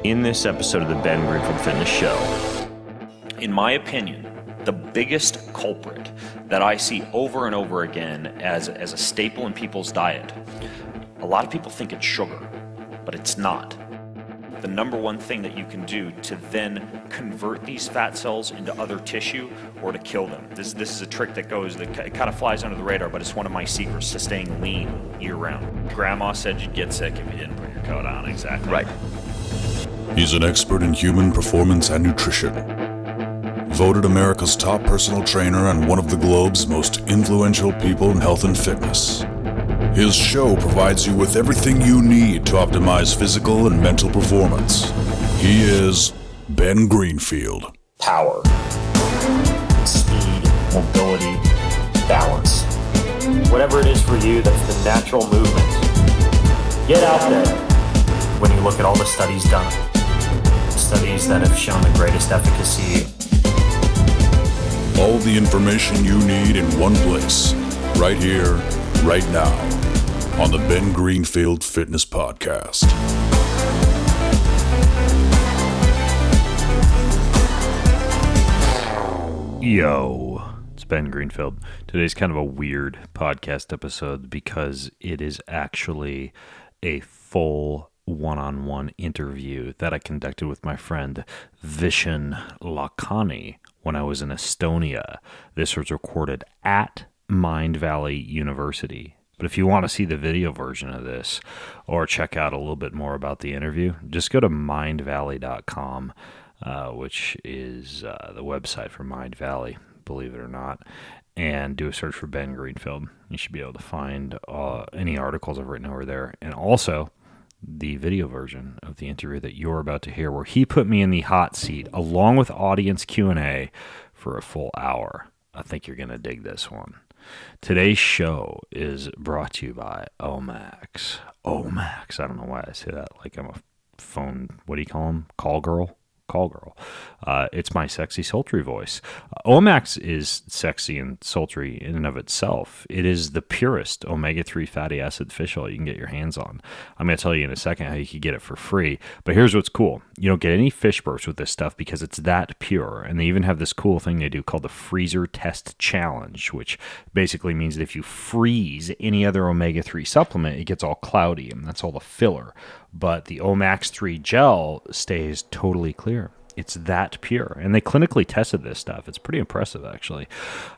In this episode of the Ben Greenfield Fitness Show, in my opinion, the biggest culprit that I see over and over again as a staple in people's diet, a lot of people think it's sugar, but it's not. The number one thing that you can do to then convert these fat cells into other tissue or to kill them. This is a trick that it kind of flies under the radar, but it's one of my secrets to staying lean year round. Grandma said you'd get sick if you didn't put your coat on, exactly. Right. He's an expert in human performance and nutrition. Voted America's top personal trainer and one of the globe's most influential people in health and fitness. His show provides you with everything you need to optimize physical and mental performance. He is Ben Greenfield. Power, speed, mobility, balance. Whatever it is for you, that's the natural movement. Get out there. When you look at all the studies done, studies that have shown the greatest efficacy. All the information you need in one place, right here, right now, on the Ben Greenfield Fitness Podcast. Yo, it's Ben Greenfield. Today's kind of a weird podcast episode because it is actually a full one-on-one interview that I conducted with my friend Vishen Lakhani when I was in Estonia. This was recorded at Mind Valley University. But if you want to see the video version of this or check out a little bit more about the interview, just go to mindvalley.com, which is the website for Mind Valley, believe it or not, and do a search for Ben Greenfield. You should be able to find any articles I've written over there. And also the video version of the interview that you're about to hear, where he put me in the hot seat along with audience Q&A for a full hour. I think you're going to dig this one. Today's show is brought to you by Omax. Omax. I don't know why I say that like I'm a phone, what do you call them? Call girl? Call girl. It's my sexy, sultry voice. Omax is sexy and sultry in and of itself. It is the purest omega-3 fatty acid fish oil you can get your hands on. I'm going to tell you in a second how you can get it for free. But here's what's cool. You don't get any fish burps with this stuff because it's that pure. And they even have this cool thing they do called the Freezer Test Challenge, which basically means that if you freeze any other omega-3 supplement, it gets all cloudy, and that's all the filler. But the Omax 3 gel stays totally clear. It's that pure. And they clinically tested this stuff. It's pretty impressive, actually.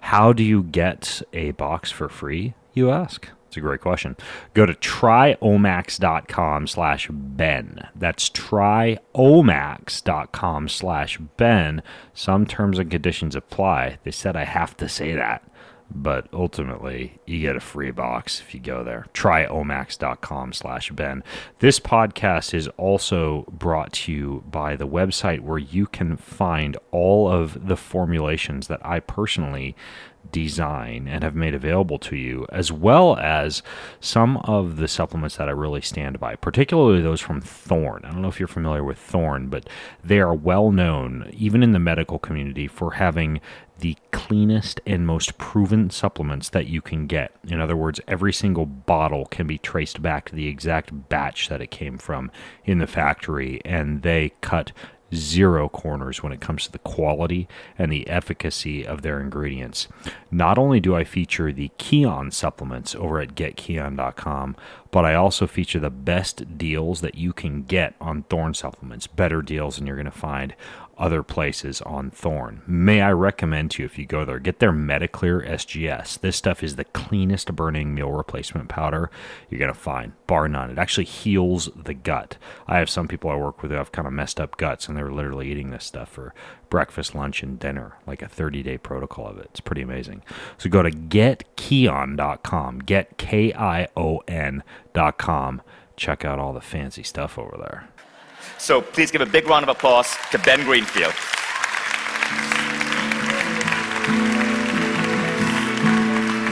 How do you get a box for free, you ask? It's a great question. Go to tryomax.com/Ben. That's tryomax.com/Ben. Some terms and conditions apply. They said I have to say that. But ultimately, you get a free box if you go there. tryomax.com/Ben. This podcast is also brought to you by the website where you can find all of the formulations that I personally design and have made available to you, as well as some of the supplements that I really stand by, particularly those from Thorne. I don't know if you're familiar with Thorne, but they are well known, even in the medical community, for having the cleanest and most proven supplements that you can get. In other words, every single bottle can be traced back to the exact batch that it came from in the factory, and they cut zero corners when it comes to the quality and the efficacy of their ingredients. Not only do I feature the Keon supplements over at getkeon.com, but I also feature the best deals that you can get on Thorne supplements, better deals than you're going to find other places on Thorne. May I recommend to you, if you go there, get their Mediclear SGS. This stuff is the cleanest burning meal replacement powder you're going to find, bar none. It actually heals the gut. I have some people I work with who have kind of messed up guts, and they're literally eating this stuff for breakfast, lunch, and dinner, like a 30-day protocol of it. It's pretty amazing. So go to getkeon.com, getkion.com. Check out all the fancy stuff over there. So please give a big round of applause to Ben Greenfield.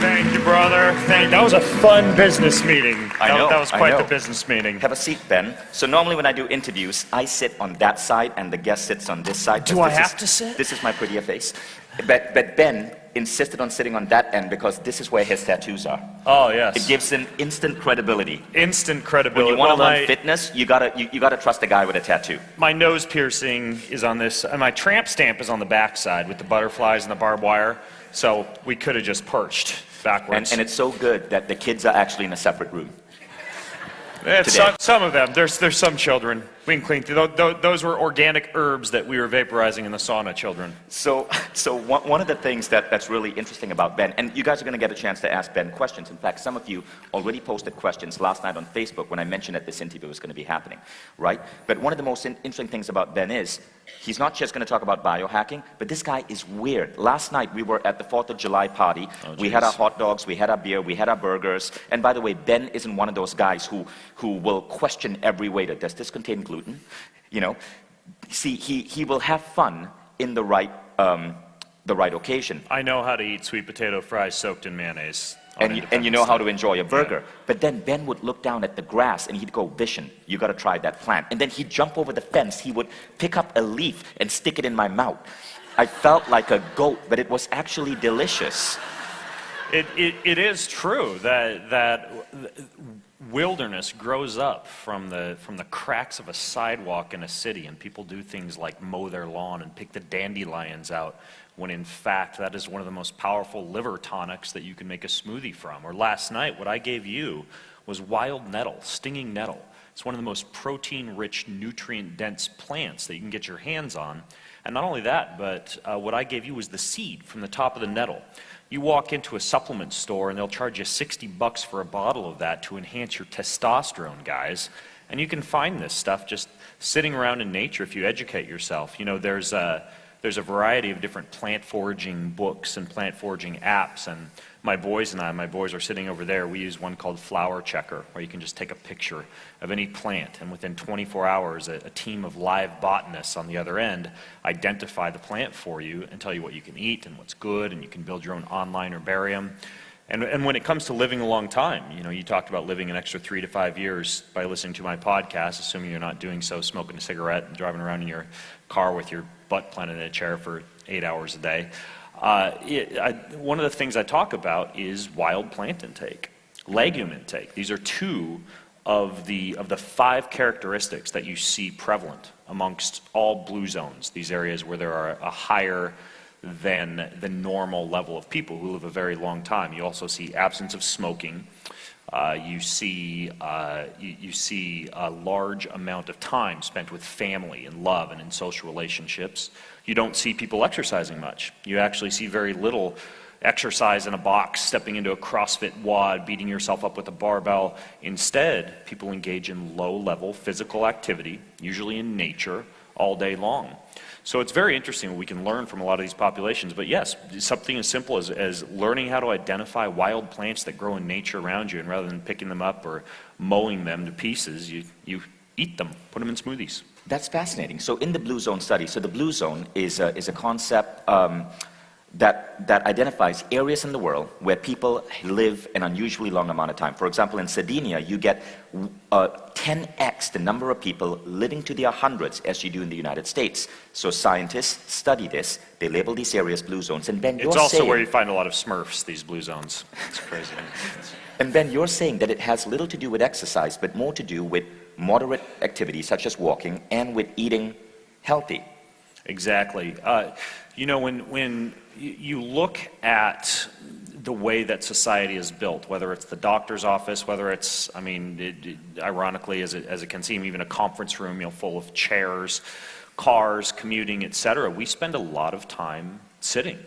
Thank you, brother. That was a fun business meeting. That was quite the business meeting. Have a seat, Ben. So normally when I do interviews, I sit on that side and the guest sits on this side. Do I have to sit? This is my prettier face. But Ben insisted on sitting on that end because this is where his tattoos are. Oh, yes. It gives him instant credibility. Instant When credibility. you want to Well, learn fitness, you gotta trust a guy with a tattoo. my nose piercing is on this, and my tramp stamp is on the backside with the butterflies and the barbed wire. So we could have just perched backwards. And it's so good that the kids are actually in a separate room. It's some of them. There's some children. We can clean through. Those were organic herbs that we were vaporizing in the sauna, children. So one of the things that's really interesting about Ben, and you guys are going to get a chance to ask Ben questions. In fact, some of you already posted questions last night on Facebook when I mentioned that this interview was going to be happening, right? But one of the most interesting things about Ben is he's not just going to talk about biohacking, but this guy is weird. Last night we were at the 4th of July party. We had our hot dogs, we had our beer, we had our burgers. And by the way, Ben isn't one of those guys who will question every waiter. Does this contain gluten? You know, see, he will have fun in the right occasion. I know how to eat sweet potato fries soaked in mayonnaise. And you know how to enjoy a burger. Yeah. But then Ben would look down at the grass and he'd go, Vishen, you got to try that plant. And then he'd jump over the fence. He would pick up a leaf and stick it in my mouth. I felt like a goat, but it was actually delicious. It is true that wilderness grows up from the cracks of a sidewalk in a city, and people do things like mow their lawn and pick the dandelions out, when in fact that is one of the most powerful liver tonics that you can make a smoothie from. Or last night, what I gave you was wild nettle, stinging nettle. It's one of the most protein-rich, nutrient-dense plants that you can get your hands on. And not only that, but what I gave you was the seed from the top of the nettle. You walk into a supplement store and they'll charge you $60 for a bottle of that to enhance your testosterone, guys. And you can find this stuff just sitting around in nature if you educate yourself. You know, there's a variety of different plant foraging books and plant foraging apps, and my boys are sitting over there. We use one called Flower Checker, where you can just take a picture of any plant, and within 24 hours, a team of live botanists on the other end identify the plant for you and tell you what you can eat and what's good, and you can build your own online herbarium. And when it comes to living a long time, you know, you talked about living an extra 3 to 5 years by listening to my podcast, assuming you're not doing so, smoking a cigarette and driving around in your car with your butt planted in a chair for 8 hours a day. One of the things I talk about is wild plant intake, legume intake. These are two of the 5 characteristics that you see prevalent amongst all blue zones, these areas where there are a higher than the normal level of people who live a very long time. You also see absence of smoking. You see a large amount of time spent with family and love and in social relationships. You don't see people exercising much. You actually see very little exercise in a box, stepping into a CrossFit WOD, beating yourself up with a barbell. Instead, people engage in low-level physical activity, usually in nature, all day long. So it's very interesting what we can learn from a lot of these populations. But yes, something as simple as learning how to identify wild plants that grow in nature around you, and rather than picking them up or mowing them to pieces, you eat them, put them in smoothies. That's fascinating. So in the Blue Zone study, so the Blue Zone is a concept that identifies areas in the world where people live an unusually long amount of time. For example, in Sardinia, you get 10x the number of people living to their hundreds as you do in the United States. So scientists study this, they label these areas blue zones, and Ben, it's also where you find a lot of Smurfs, these blue zones. It's crazy. And Ben, you're saying that it has little to do with exercise, but more to do with moderate activities such as walking and with eating healthy. Exactly. You know, when you look at the way that society is built, whether it's the doctor's office, whether it's, I mean, ironically, as it can seem, even a conference room, you know, full of chairs, cars, commuting, etc., we spend a lot of time sitting.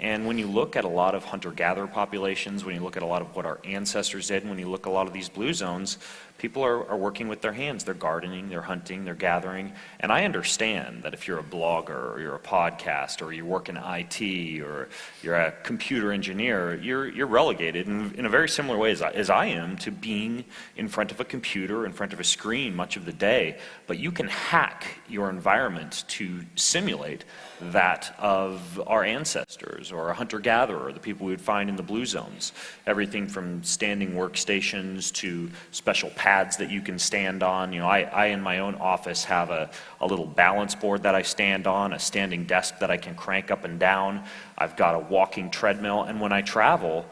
And when you look at a lot of hunter-gatherer populations, when you look at a lot of what our ancestors did, and when you look at a lot of these blue zones, people are working with their hands. They're gardening, they're hunting, they're gathering. And I understand that if you're a blogger, or you're a podcast, or you work in IT, or you're a computer engineer, you're relegated in a very similar way as I am to being in front of a computer, in front of a screen much of the day. But you can hack your environment to simulate that of our ancestors, or a hunter-gatherer, the people we would find in the blue zones. Everything from standing workstations to special pads pads that you can stand on. I in my own office have a little balance board that I stand on, a standing desk that I can crank up and down. I've got a walking treadmill, and when I travel,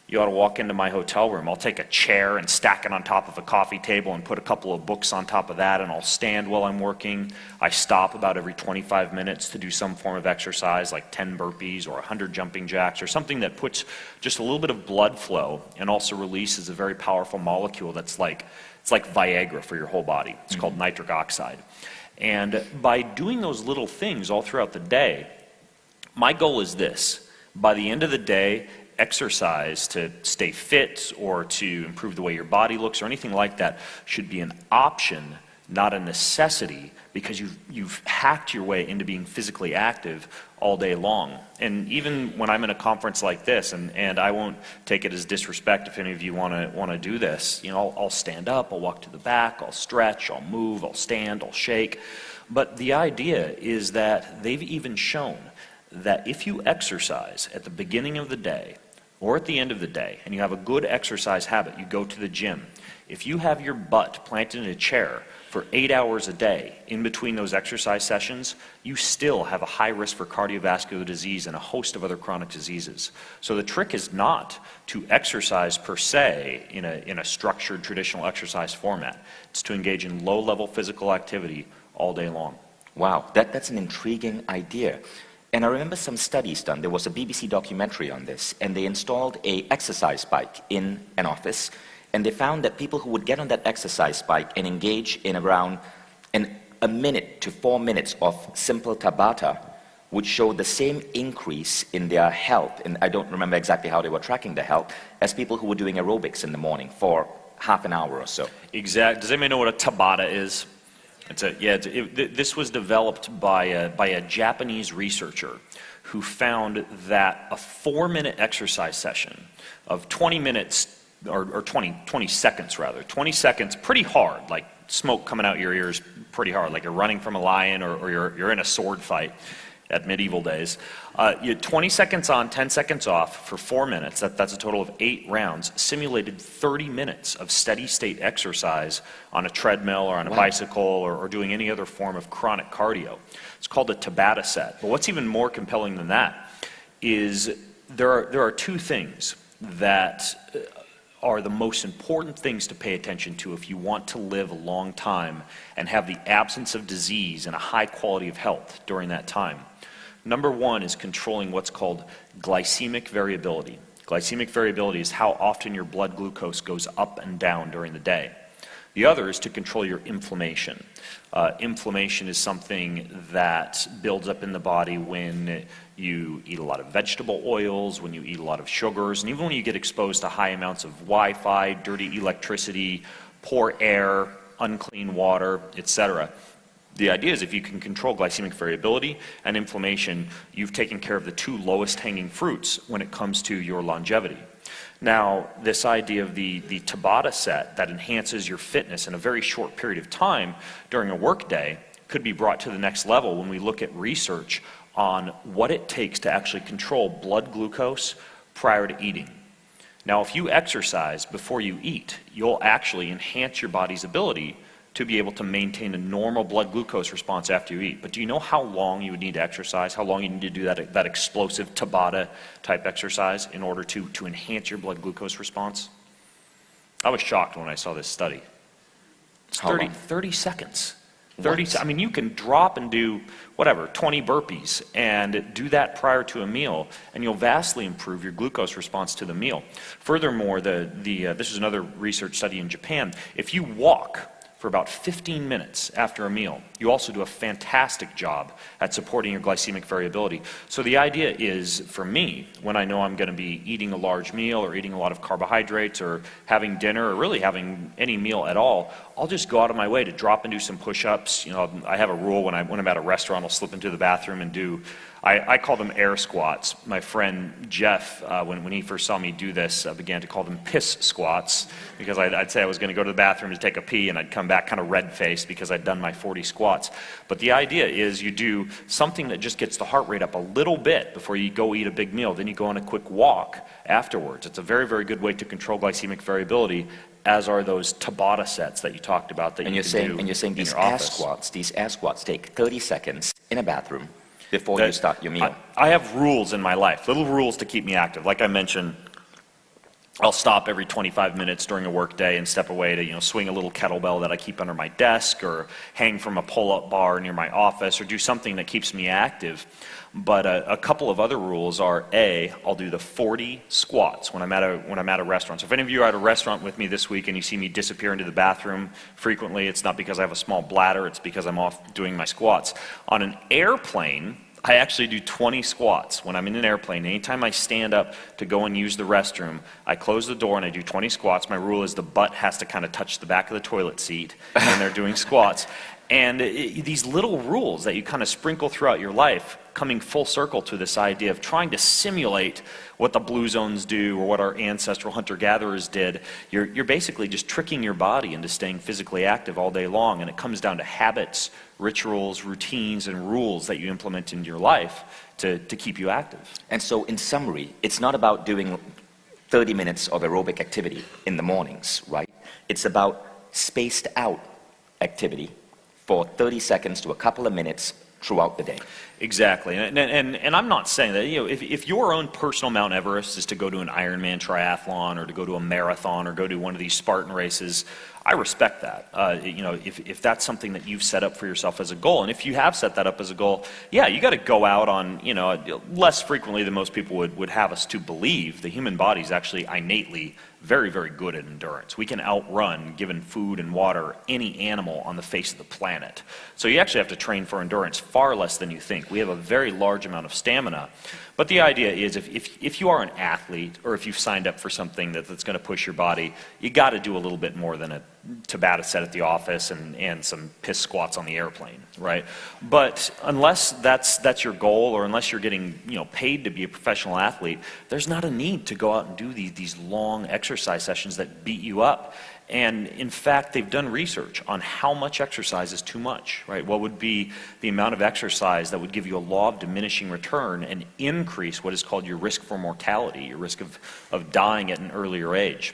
you ought to walk into my hotel room. I'll take a chair and stack it on top of a coffee table and put a couple of books on top of that, and I'll stand while I'm working. I stop about every 25 minutes to do some form of exercise, like 10 burpees or 100 jumping jacks, or something that puts just a little bit of blood flow and also releases a very powerful molecule it's like Viagra for your whole body. It's called nitric oxide. And by doing those little things all throughout the day, my goal is this: by the end of the day, exercise to stay fit or to improve the way your body looks or anything like that should be an option, not a necessity, because you've hacked your way into being physically active all day long. And even when I'm in a conference like this, and I won't take it as disrespect if any of you want to do this, I'll stand up, I'll walk to the back, I'll stretch, I'll move, I'll stand, I'll shake. But the idea is that they've even shown that if you exercise at the beginning of the day or at the end of the day, and you have a good exercise habit, you go to the gym, if you have your butt planted in a chair for 8 hours a day in between those exercise sessions, you still have a high risk for cardiovascular disease and a host of other chronic diseases. So the trick is not to exercise per se in a structured traditional exercise format. It's to engage in low-level physical activity all day long. Wow, that's an intriguing idea. And I remember some studies done. There was a BBC documentary on this, and they installed an exercise bike in an office, and they found that people who would get on that exercise bike and engage in around a minute to 4 minutes of simple Tabata would show the same increase in their health, and I don't remember exactly how they were tracking their health, as people who were doing aerobics in the morning for half an hour or so. Exactly. Does anybody know what a Tabata is? This was developed by a Japanese researcher who found that a 4-minute exercise session of 20 minutes, or 20 seconds rather, 20 seconds pretty hard, like smoke coming out your ears pretty hard, like you're running from a lion or you're in a sword fight at medieval days. You 20 seconds on, 10 seconds off for 4 minutes, that's a total of 8 rounds, simulated 30 minutes of steady state exercise on a treadmill or on a bicycle or doing any other form of chronic cardio. It's called a Tabata set. But what's even more compelling than that is there are 2 things that are the most important things to pay attention to if you want to live a long time and have the absence of disease and a high quality of health during that time. Number 1 is controlling what's called glycemic variability. Glycemic variability is how often your blood glucose goes up and down during the day. The other is to control your inflammation. Inflammation is something that builds up in the body when you eat a lot of vegetable oils, when you eat a lot of sugars, and even when you get exposed to high amounts of Wi-Fi, dirty electricity, poor air, unclean water, etc. The idea is if you can control glycemic variability and inflammation, you've taken care of the 2 lowest hanging fruits when it comes to your longevity. Now, this idea of the Tabata set that enhances your fitness in a very short period of time during a workday could be brought to the next level when we look at research on what it takes to actually control blood glucose prior to eating. Now, if you exercise before you eat, you'll actually enhance your body's ability to be able to maintain a normal blood glucose response after you eat. But do you know how long you would need to exercise, how long you need to do that explosive Tabata type exercise in order to enhance your blood glucose response? I was shocked when I saw this study. It's 30 seconds. 30. I mean, you can drop and do 20 burpees and do that prior to a meal, and you'll vastly improve your glucose response to the meal. Furthermore, this is another research study in Japan. If you walk for about 15 minutes after a meal, you also do a fantastic job at supporting your glycemic variability. So the idea is, for me, when I know I'm going to be eating a large meal or eating a lot of carbohydrates or having dinner or really having any meal at all, I'll just go out of my way to drop and do some push-ups. I have a rule when I'm at a restaurant, I'll slip into the bathroom and do, I call them air squats. My friend Jeff, when he first saw me do this, began to call them piss squats, because I'd say I was going to go to the bathroom to take a pee and I'd come back kind of red-faced because I'd done my 40 squats. But the idea is you do something that just gets the heart rate up a little bit before you go eat a big meal. Then you go on a quick walk afterwards. It's a very, very good way to control glycemic variability as are those Tabata sets that you talked about that And you you're can saying, do and you're saying in these your air office. squats take 30 seconds in a bathroom before you start your meal. I have rules in my life, little rules to keep me active. Like I mentioned, I'll stop every 25 minutes during a work day and step away to, swing a little kettlebell that I keep under my desk or hang from a pull-up bar near my office or do something that keeps me active. But a couple of other rules are, I'll do the 40 squats when I'm at a restaurant. So if any of you are at a restaurant with me this week and you see me disappear into the bathroom frequently, it's not because I have a small bladder, it's because I'm off doing my squats. On an airplane, I actually do 20 squats when I'm in an airplane. Anytime I stand up to go and use the restroom, I close the door and I do 20 squats. My rule is the butt has to kind of touch the back of the toilet seat when they're doing squats. And these little rules that you kind of sprinkle throughout your life, coming full circle to this idea of trying to simulate what the Blue Zones do or what our ancestral hunter-gatherers did, you're basically just tricking your body into staying physically active all day long. And it comes down to habits, rituals, routines, and rules that you implement into your life to keep you active. And so in summary, it's not about doing 30 minutes of aerobic activity in the mornings, right? It's about spaced out activity for 30 seconds to a couple of minutes throughout the day. Exactly, and I'm not saying that, if your own personal Mount Everest is to go to an Ironman triathlon or to go to a marathon or go to one of these Spartan races, I respect that. If that's something that you've set up for yourself as a goal, and if you have set that up as a goal, yeah, you got to go out on, less frequently than most people would have us to believe. The human body is actually innately very, very good at endurance. We can outrun, given food and water, any animal on the face of the planet. So you actually have to train for endurance far less than you think. We have a very large amount of stamina. But the idea is if you are an athlete or if you've signed up for something that's going to push your body, you got to do a little bit more than a Tabata set at the office and some piss squats on the airplane, right? But unless that's your goal, or unless you're getting paid to be a professional athlete, there's not a need to go out and do these long exercise sessions that beat you up. And in fact, they've done research on how much exercise is too much, right? What would be the amount of exercise that would give you a law of diminishing return and increase what is called your risk for mortality, your risk of dying at an earlier age.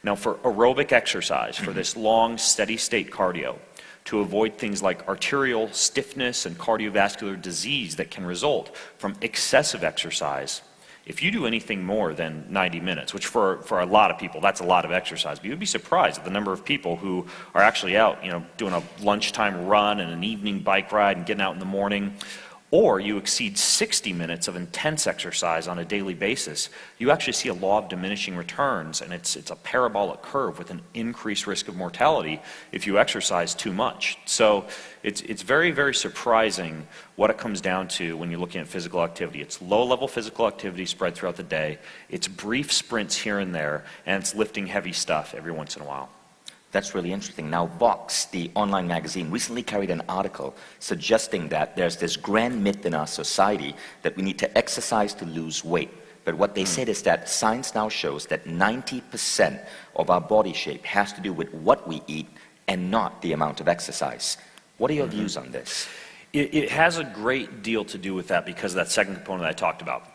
Now, for aerobic exercise, for this long, steady state cardio, to avoid things like arterial stiffness and cardiovascular disease that can result from excessive exercise, if you do anything more than 90 minutes, which for a lot of people, that's a lot of exercise, but you'd be surprised at the number of people who are actually out, doing a lunchtime run and an evening bike ride and getting out in the morning, or you exceed 60 minutes of intense exercise on a daily basis, you actually see a law of diminishing returns, and it's a parabolic curve with an increased risk of mortality if you exercise too much. So it's very, very surprising what it comes down to when you're looking at physical activity. It's low-level physical activity spread throughout the day, it's brief sprints here and there, and it's lifting heavy stuff every once in a while. That's really interesting. Now, Vox, the online magazine, recently carried an article suggesting that there's this grand myth in our society that we need to exercise to lose weight. But what they said is that science now shows that 90% of our body shape has to do with what we eat and not the amount of exercise. What are your views on this? It has a great deal to do with that because of that second component that I talked about,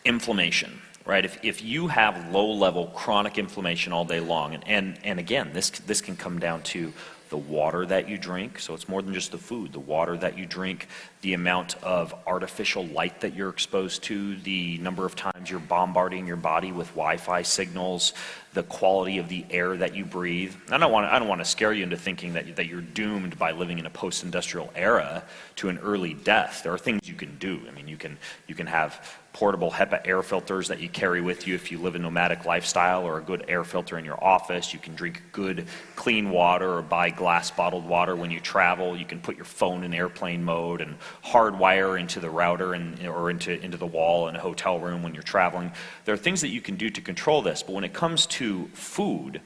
inflammation. Right, if you have low-level chronic inflammation all day long, and again, this can come down to the water that you drink, so it's more than just the food, the water that you drink, the amount of artificial light that you're exposed to, the number of times you're bombarding your body with Wi-Fi signals, the quality of the air that you breathe. I don't want to scare you into thinking that you're doomed by living in a post-industrial era to an early death. There are things you can do. I mean, you can have portable HEPA air filters that you carry with you if you live a nomadic lifestyle, or a good air filter in your office. You can drink good, clean water or buy glass bottled water when you travel. You can put your phone in airplane mode and hardwire into the router or into the wall in a hotel room when you're traveling. There are things that you can do to control this, but when it comes to food,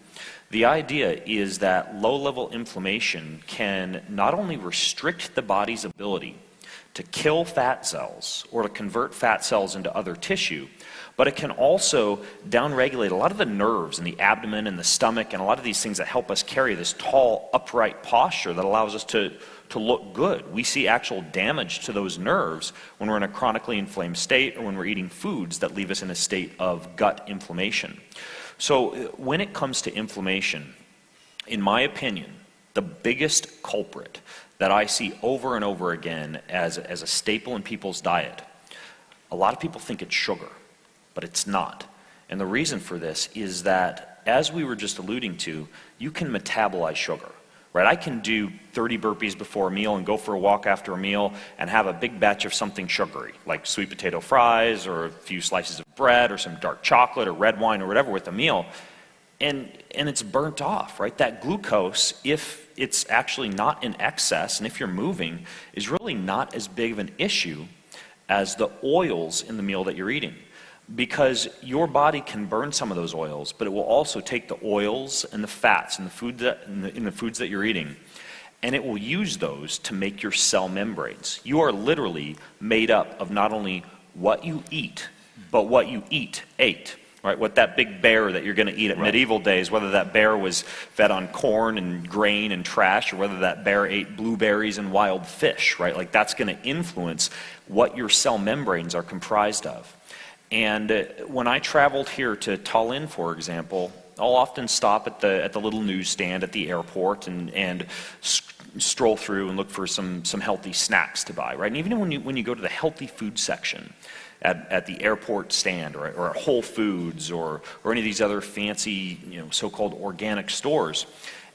the idea is that low-level inflammation can not only restrict the body's ability to kill fat cells or to convert fat cells into other tissue, but it can also downregulate a lot of the nerves in the abdomen and the stomach and a lot of these things that help us carry this tall, upright posture that allows us to look good. We see actual damage to those nerves when we're in a chronically inflamed state or when we're eating foods that leave us in a state of gut inflammation. So when it comes to inflammation, in my opinion, the biggest culprit that I see over and over again as a staple in people's diet, a lot of people think it's sugar, but it's not. And the reason for this is that, as we were just alluding to, you can metabolize sugar. Right? I can do 30 burpees before a meal and go for a walk after a meal and have a big batch of something sugary, like sweet potato fries or a few slices of bread or some dark chocolate or red wine or whatever with the meal, and it's burnt off, right? That glucose, if it's actually not in excess and if you're moving, is really not as big of an issue as the oils in the meal that you're eating. Because your body can burn some of those oils, but it will also take the oils and the fats in the foods that you're eating, and it will use those to make your cell membranes. You are literally made up of not only what you eat, but what you ate. Right? What that big bear that you're going to eat at medieval days, whether that bear was fed on corn and grain and trash, or whether that bear ate blueberries and wild fish, right? Like, that's going to influence what your cell membranes are comprised of. And when I traveled here to Tallinn, for example, I'll often stop at the little newsstand at the airport and stroll through and look for some healthy snacks to buy, right? And even when you go to the healthy food section at the airport stand or at Whole Foods or any of these other fancy, so-called organic stores,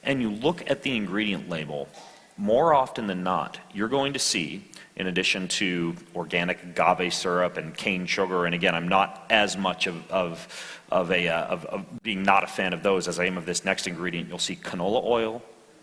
and you look at the ingredient label, more often than not, you're going to see, in addition to organic agave syrup and cane sugar, and again, I'm not as much of being not a fan of those as I am of this next ingredient. You'll see canola oil,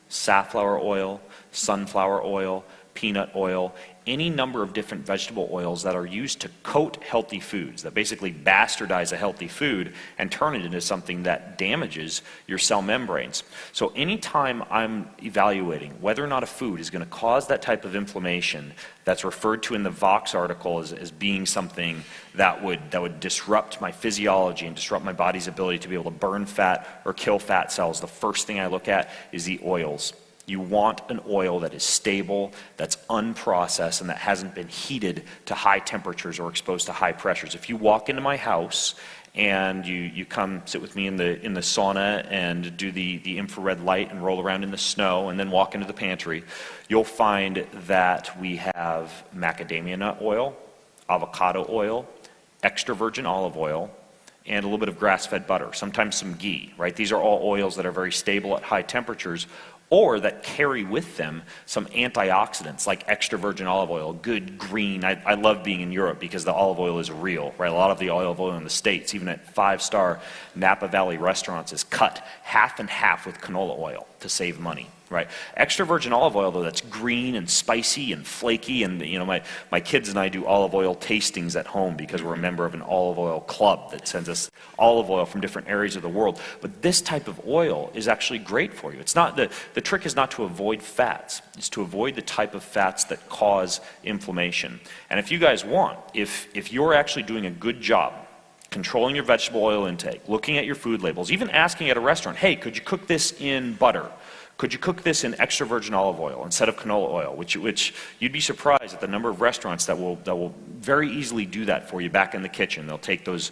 safflower oil, sunflower oil, peanut oil, any number of different vegetable oils that are used to coat healthy foods, that basically bastardize a healthy food and turn it into something that damages your cell membranes. So anytime I'm evaluating whether or not a food is going to cause that type of inflammation that's referred to in the Vox article as being something that would disrupt my physiology and disrupt my body's ability to be able to burn fat or kill fat cells, the first thing I look at is the oils. You want an oil that is stable, that's unprocessed, and that hasn't been heated to high temperatures or exposed to high pressures. If you walk into my house and you come sit with me in the sauna and do the infrared light and roll around in the snow and then walk into the pantry, you'll find that we have macadamia nut oil, avocado oil, extra virgin olive oil, and a little bit of grass-fed butter, sometimes some ghee, right? These are all oils that are very stable at high temperatures, or that carry with them some antioxidants like extra virgin olive oil, good green. I love being in Europe because the olive oil is real, right? A lot of the olive oil in the States, even at 5-star Napa Valley restaurants, is cut half and half with canola oil to save money, right? Extra virgin olive oil, though, that's green and spicy and flaky, and my kids and I do olive oil tastings at home because we're a member of an olive oil club that sends us olive oil from different areas of the world. But this type of oil is actually great for you. It's not the trick is not to avoid fats. It's to avoid the type of fats that cause inflammation. And if you guys want, if you're actually doing a good job controlling your vegetable oil intake, looking at your food labels, even asking at a restaurant, hey, could you cook this in butter? Could you cook this in extra virgin olive oil instead of canola oil? Which you'd be surprised at the number of restaurants that will very easily do that for you back in the kitchen. They'll take those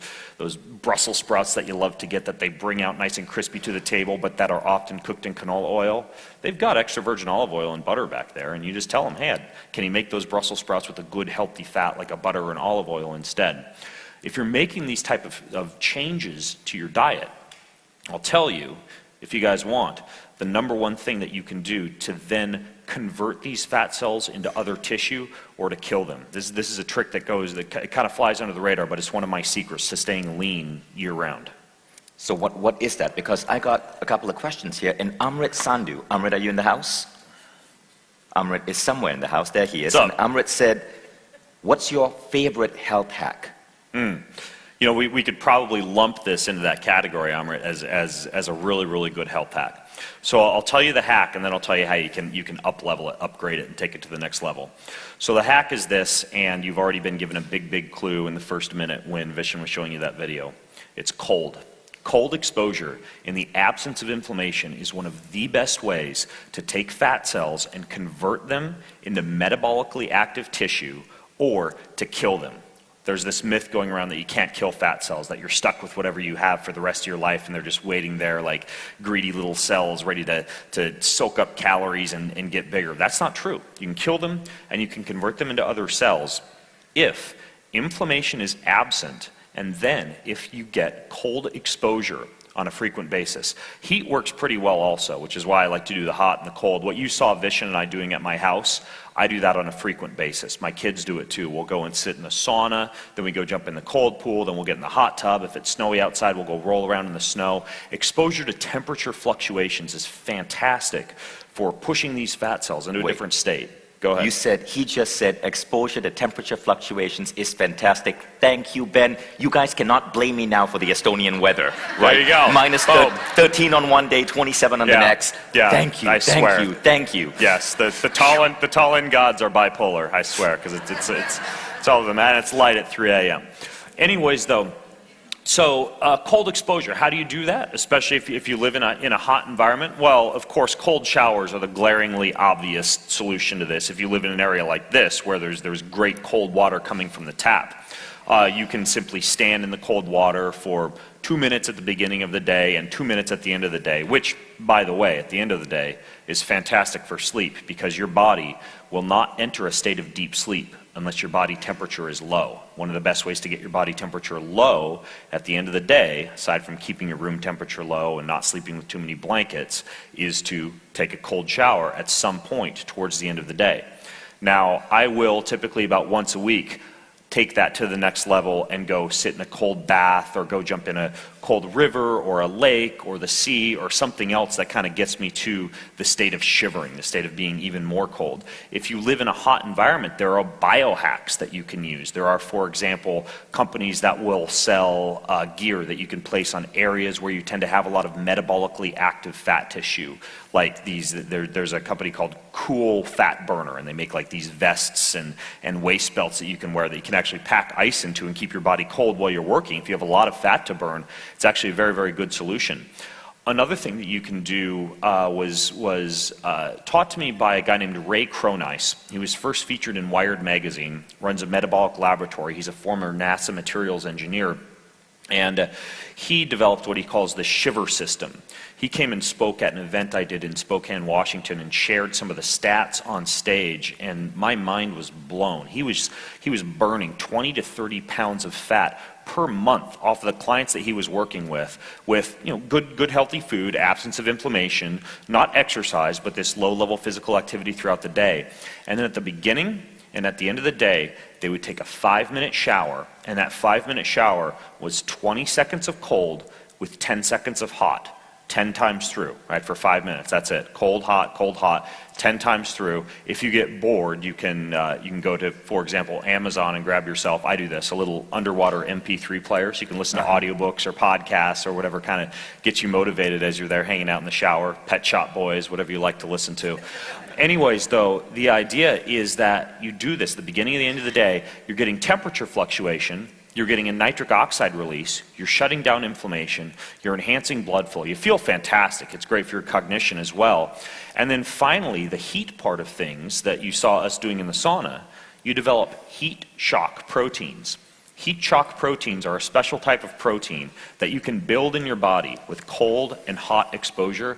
Brussels sprouts that you love to get that they bring out nice and crispy to the table, but that are often cooked in canola oil. They've got extra virgin olive oil and butter back there, and you just tell them, hey, can you make those Brussels sprouts with a good healthy fat like a butter or an olive oil instead? If you're making these type of changes to your diet, I'll tell you, if you guys want, the number one thing that you can do to then convert these fat cells into other tissue or to kill them. This is a trick that it kind of flies under the radar, but it's one of my secrets to staying lean year round. So what is that? Because I got a couple of questions here. And Amrit Sandhu. Amrit, are you in the house? Amrit is somewhere in the house. There he is. What's up? And Amrit said, what's your favorite health hack? We could probably lump this into that category, Amrit, as a really, really good health hack. So I'll tell you the hack, and then I'll tell you how you can up-level it, upgrade it, and take it to the next level. So the hack is this, and you've already been given a big clue in the first minute when Vishen was showing you that video. It's cold. Cold exposure in the absence of inflammation is one of the best ways to take fat cells and convert them into metabolically active tissue or to kill them. There's this myth going around that you can't kill fat cells, that you're stuck with whatever you have for the rest of your life, and they're just waiting there like greedy little cells ready to soak up calories and get bigger. That's not true. You can kill them, and you can convert them into other cells if inflammation is absent, and then if you get cold exposure on a frequent basis. Heat works pretty well also, which is why I like to do the hot and the cold. What you saw Vishen and I doing at my house, I do that on a frequent basis. My kids do it too. We'll go and sit in the sauna, then we go jump in the cold pool, then we'll get in the hot tub. If it's snowy outside, we'll go roll around in the snow. Exposure to temperature fluctuations is fantastic for pushing these fat cells into a different state. Go ahead. He just said exposure to temperature fluctuations is fantastic. Thank you, Ben. You guys cannot blame me now for the Estonian weather, right? There you go. Minus 13 on one day, 27 on the next. Yeah. Thank you, thank you. Yes, the tall end gods are bipolar, I swear, because it's all of them, and it's light at 3 a.m. Anyways, though, so cold exposure, how do you do that? Especially if you live in a hot environment? Well, of course, cold showers are the glaringly obvious solution to this. If you live in an area like this, where there's great cold water coming from the tap, you can simply stand in the cold water for 2 minutes at the beginning of the day and 2 minutes at the end of the day, which, by the way, at the end of the day, is fantastic for sleep, because your body will not enter a state of deep sleep unless your body temperature is low. One of the best ways to get your body temperature low at the end of the day, aside from keeping your room temperature low and not sleeping with too many blankets, is to take a cold shower at some point towards the end of the day. Now, I will typically about once a week take that to the next level and go sit in a cold bath or go jump in a cold river or a lake or the sea or something else that kind of gets me to the state of shivering, the state of being even more cold. If you live in a hot environment, there are biohacks that you can use. There are, for example, companies that will sell gear that you can place on areas where you tend to have a lot of metabolically active fat tissue. Like there's a company called Cool Fat Burner, and they make like these vests and waist belts that you can wear that you can actually pack ice into and keep your body cold while you're working. If you have a lot of fat to burn, it's actually a very, very good solution. Another thing that you can do was taught to me by a guy named Ray Cronice. He was first featured in Wired magazine, runs a metabolic laboratory. He's a former NASA materials engineer. And he developed what he calls the shiver system. He came and spoke at an event I did in Spokane, Washington, and shared some of the stats on stage, and my mind was blown. He was burning 20 to 30 pounds of fat per month off of the clients that he was working with good healthy food, absence of inflammation, not exercise, but this low-level physical activity throughout the day. And then at the beginning and at the end of the day, they would take a 5-minute shower, and that 5-minute shower was 20 seconds of cold with 10 seconds of hot, 10 times through, right, for 5 minutes. That's it. Cold, hot, 10 times through. If you get bored, you can go to, for example, Amazon and grab yourself, I do this, a little underwater MP3 player, so you can listen to audiobooks or podcasts or whatever kind of gets you motivated as you're there hanging out in the shower, Pet Shop Boys, whatever you like to listen to. Anyways, though, the idea is that you do this at the beginning and the end of the day. You're getting temperature fluctuation, you're getting a nitric oxide release, you're shutting down inflammation, you're enhancing blood flow. You feel fantastic. It's great for your cognition as well. And then finally, the heat part of things that you saw us doing in the sauna, you develop heat shock proteins. Heat shock proteins are a special type of protein that you can build in your body with cold and hot exposure,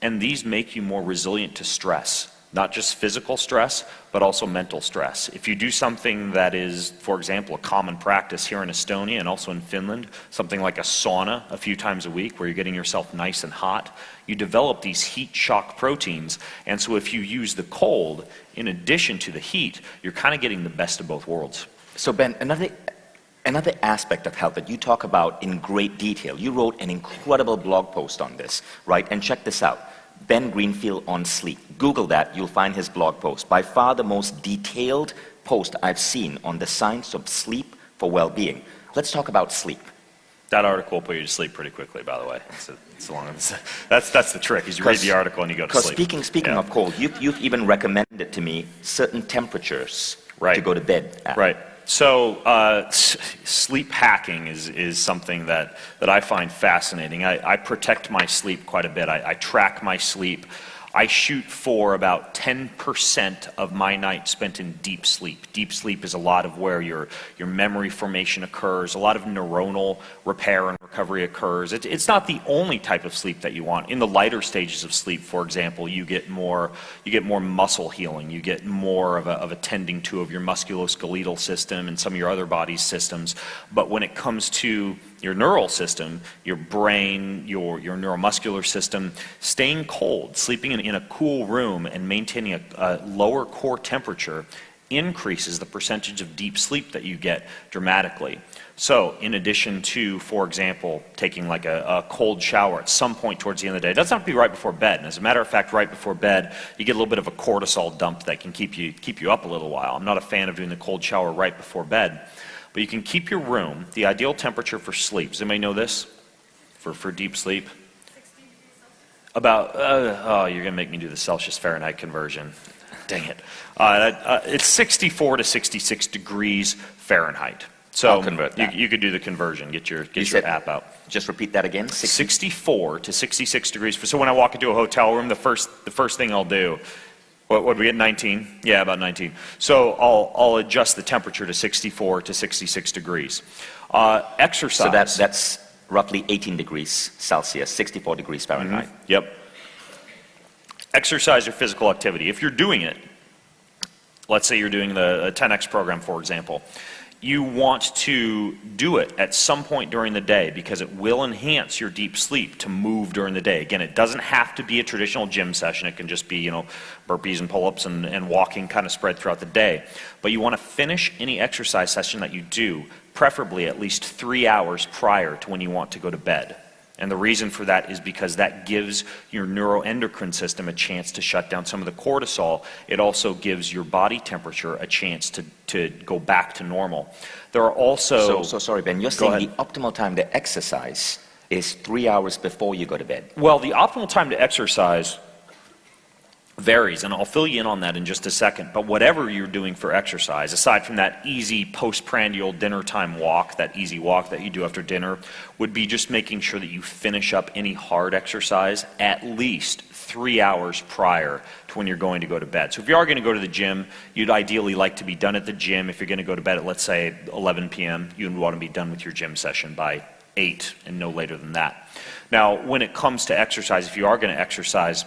and these make you more resilient to stress. Not just physical stress, but also mental stress. If you do something that is, for example, a common practice here in Estonia and also in Finland, something like a sauna a few times a week where you're getting yourself nice and hot, you develop these heat shock proteins. And so if you use the cold in addition to the heat, you're kind of getting the best of both worlds. So Ben, another aspect of health that you talk about in great detail, you wrote an incredible blog post on this, right? And check this out. Ben Greenfield on sleep. Google that, you'll find his blog post. By far the most detailed post I've seen on the science of sleep for well-being. Let's talk about sleep. That article will put you to sleep pretty quickly, by the way. That's the trick, is you read the article and you go to sleep. Because speaking of cold, you've even recommended to me certain temperatures to go to bed at. Right. So sleep hacking is something that I find fascinating. I protect my sleep quite a bit. I track my sleep. I shoot for about 10% of my night spent in deep sleep. Deep sleep is a lot of where your memory formation occurs, a lot of neuronal repair and recovery occurs. It's not the only type of sleep that you want. In the lighter stages of sleep, for example, you get more muscle healing, you get more of a tending to of your musculoskeletal system and some of your other body's systems. But when it comes to your neural system, your brain, your neuromuscular system, staying cold, sleeping in a cool room and maintaining a lower core temperature increases the percentage of deep sleep that you get dramatically. So in addition to, for example, taking like a cold shower at some point towards the end of the day, it doesn't have to be right before bed. And as a matter of fact, right before bed, you get a little bit of a cortisol dump that can keep you up a little while. I'm not a fan of doing the cold shower right before bed. But you can keep your room, the ideal temperature for sleep. Does anybody know this? For deep sleep? 60 degrees Celsius. About, you're going to make me do the Celsius Fahrenheit conversion. Dang it. It's 64 to 66 degrees Fahrenheit. So I'll convert that. You could do the conversion, get your said- app out. Just repeat that again. 64 to 66 degrees. So when I walk into a hotel room, the first thing I'll do, what would we get, 19? Yeah, about 19. So I'll adjust the temperature to 64 to 66 degrees. Exercise. So that's roughly 18 degrees Celsius, 64 degrees Fahrenheit. Yep. Exercise or physical activity. If you're doing it, let's say you're doing the 10X program, for example, you want to do it at some point during the day because it will enhance your deep sleep to move during the day. Again, it doesn't have to be a traditional gym session. It can just be, burpees and pull-ups and walking kind of spread throughout the day. But you want to finish any exercise session that you do, preferably at least 3 hours prior to when you want to go to bed. And the reason for that is because that gives your neuroendocrine system a chance to shut down some of the cortisol. It also gives your body temperature a chance to go back to normal. There are also... So sorry, Ben, you're Go saying ahead. the optimal time to exercise is 3 hours before you go to bed. Well, the optimal time to exercise varies, and I'll fill you in on that in just a second. But whatever you're doing for exercise, aside from that easy postprandial dinner time walk, that easy walk that you do after dinner, would be just making sure that you finish up any hard exercise at least 3 hours prior to when you're going to go to bed. So if you are going to go to the gym, you'd ideally like to be done at the gym. If you're going to go to bed at, let's say, 11 p.m., you'd want to be done with your gym session by 8 and no later than that. Now, when it comes to exercise, if you are going to exercise,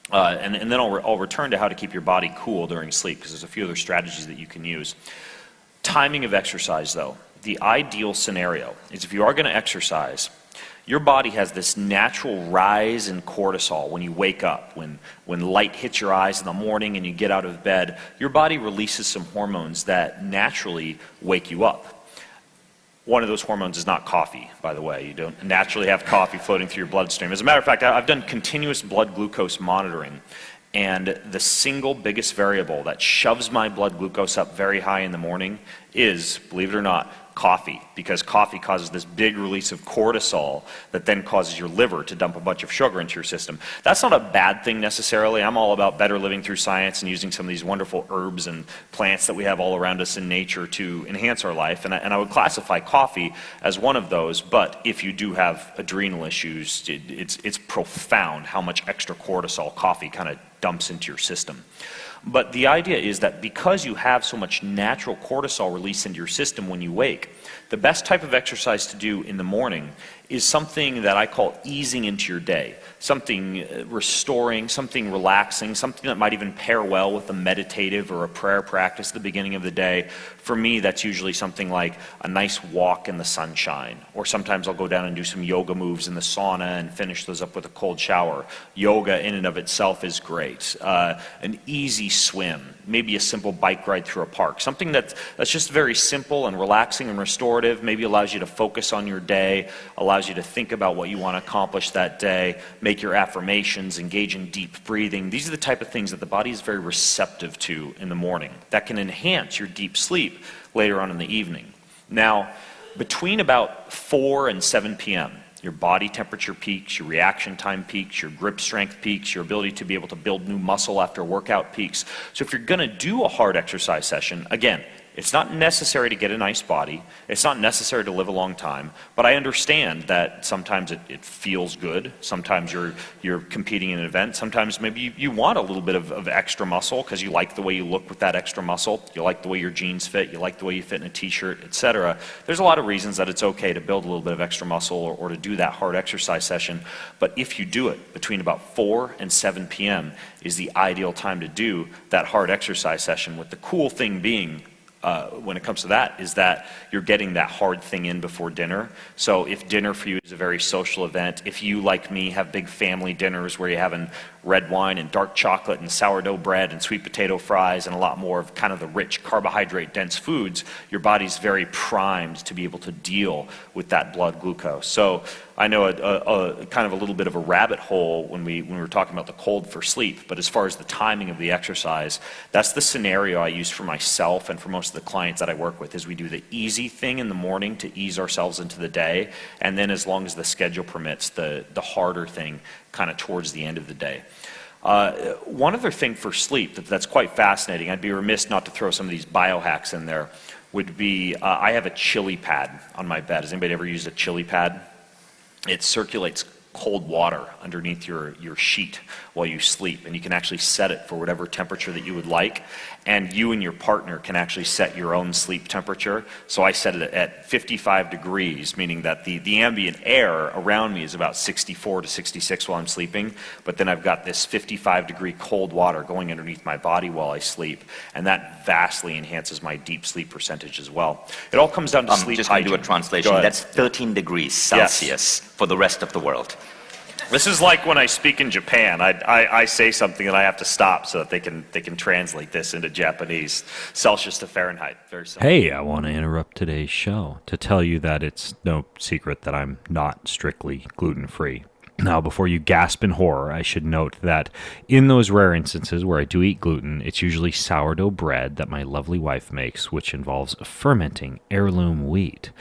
and then I'll return to how to keep your body cool during sleep, because there's a few other strategies that you can use. Timing of exercise, though. The ideal scenario is if you are going to exercise, your body has this natural rise in cortisol when you wake up. When light hits your eyes in the morning and you get out of bed, your body releases some hormones that naturally wake you up. One of those hormones is not coffee, by the way. You don't naturally have coffee floating through your bloodstream. As a matter of fact, I've done continuous blood glucose monitoring, and the single biggest variable that shoves my blood glucose up very high in the morning is, believe it or not, coffee, because coffee causes this big release of cortisol that then causes your liver to dump a bunch of sugar into your system. That's not a bad thing necessarily. I'm all about better living through science and using some of these wonderful herbs and plants that we have all around us in nature to enhance our life, and I would classify coffee as one of those. But if you do have adrenal issues, it's profound how much extra cortisol coffee kind of dumps into your system. But the idea is that because you have so much natural cortisol release into your system when you wake, the best type of exercise to do in the morning is something that I call easing into your day. Something restoring, something relaxing, something that might even pair well with a meditative or a prayer practice at the beginning of the day. For me, that's usually something like a nice walk in the sunshine. Or sometimes I'll go down and do some yoga moves in the sauna and finish those up with a cold shower. Yoga in and of itself is great. An easy swim, maybe a simple bike ride through a park. Something that's just very simple and relaxing and restorative, maybe allows you to focus on your day, allows you to think about what you want to accomplish that day, make your affirmations, engage in deep breathing. These are the type of things that the body is very receptive to in the morning that can enhance your deep sleep later on in the evening. Now, between about 4 and 7 p.m., your body temperature peaks, your reaction time peaks, your grip strength peaks, your ability to be able to build new muscle after workout peaks. So if you're going to do a hard exercise session, again, It's not necessary to get a nice body. It's not necessary to live a long time. But I understand that sometimes it feels good. Sometimes you're competing in an event. Sometimes maybe you want a little bit of extra muscle because you like the way you look with that extra muscle. You like the way your jeans fit. You like the way you fit in a t-shirt, etc. There's a lot of reasons that it's okay to build a little bit of extra muscle or to do that hard exercise session. But if you do it between about 4 and 7 p.m. is the ideal time to do that hard exercise session, with the cool thing being when it comes to that is that you're getting that hard thing in before dinner. So if dinner for you is a very social event, if you, like me, have big family dinners where you're having red wine and dark chocolate and sourdough bread and sweet potato fries and a lot more of kind of the rich carbohydrate dense foods, your body's very primed to be able to deal with that blood glucose. So I know a kind of a little bit of a rabbit hole when we were talking about the cold for sleep, but as far as the timing of the exercise, that's the scenario I use for myself and for most of the clients that I work with, is we do the easy thing in the morning to ease ourselves into the day, and then as long as the schedule permits, the harder thing kind of towards the end of the day. One other thing for sleep that's quite fascinating, I'd be remiss not to throw some of these biohacks in there, would be I have a chili pad on my bed. Has anybody ever used a chili pad? It circulates cold water underneath your sheet while you sleep, and you can actually set it for whatever temperature that you would like, and you and your partner can actually set your own sleep temperature. So I set it at 55 degrees, meaning that the ambient air around me is about 64 to 66 while I'm sleeping, but then I've got this 55 degree cold water going underneath my body while I sleep, and that vastly enhances my deep sleep percentage as well. It all comes down to sleep just going to hygiene. do a translation. That's 13 degrees Celsius for the rest of the world. This is like when I speak in Japan. I say something and I have to stop so that they can translate this into Japanese. Celsius to Fahrenheit. Very simple. Hey, I want to interrupt today's show to tell you that it's no secret that I'm not strictly gluten-free. Now, before you gasp in horror, I should note that in those rare instances where I do eat gluten, it's usually sourdough bread that my lovely wife makes, which involves fermenting heirloom wheat.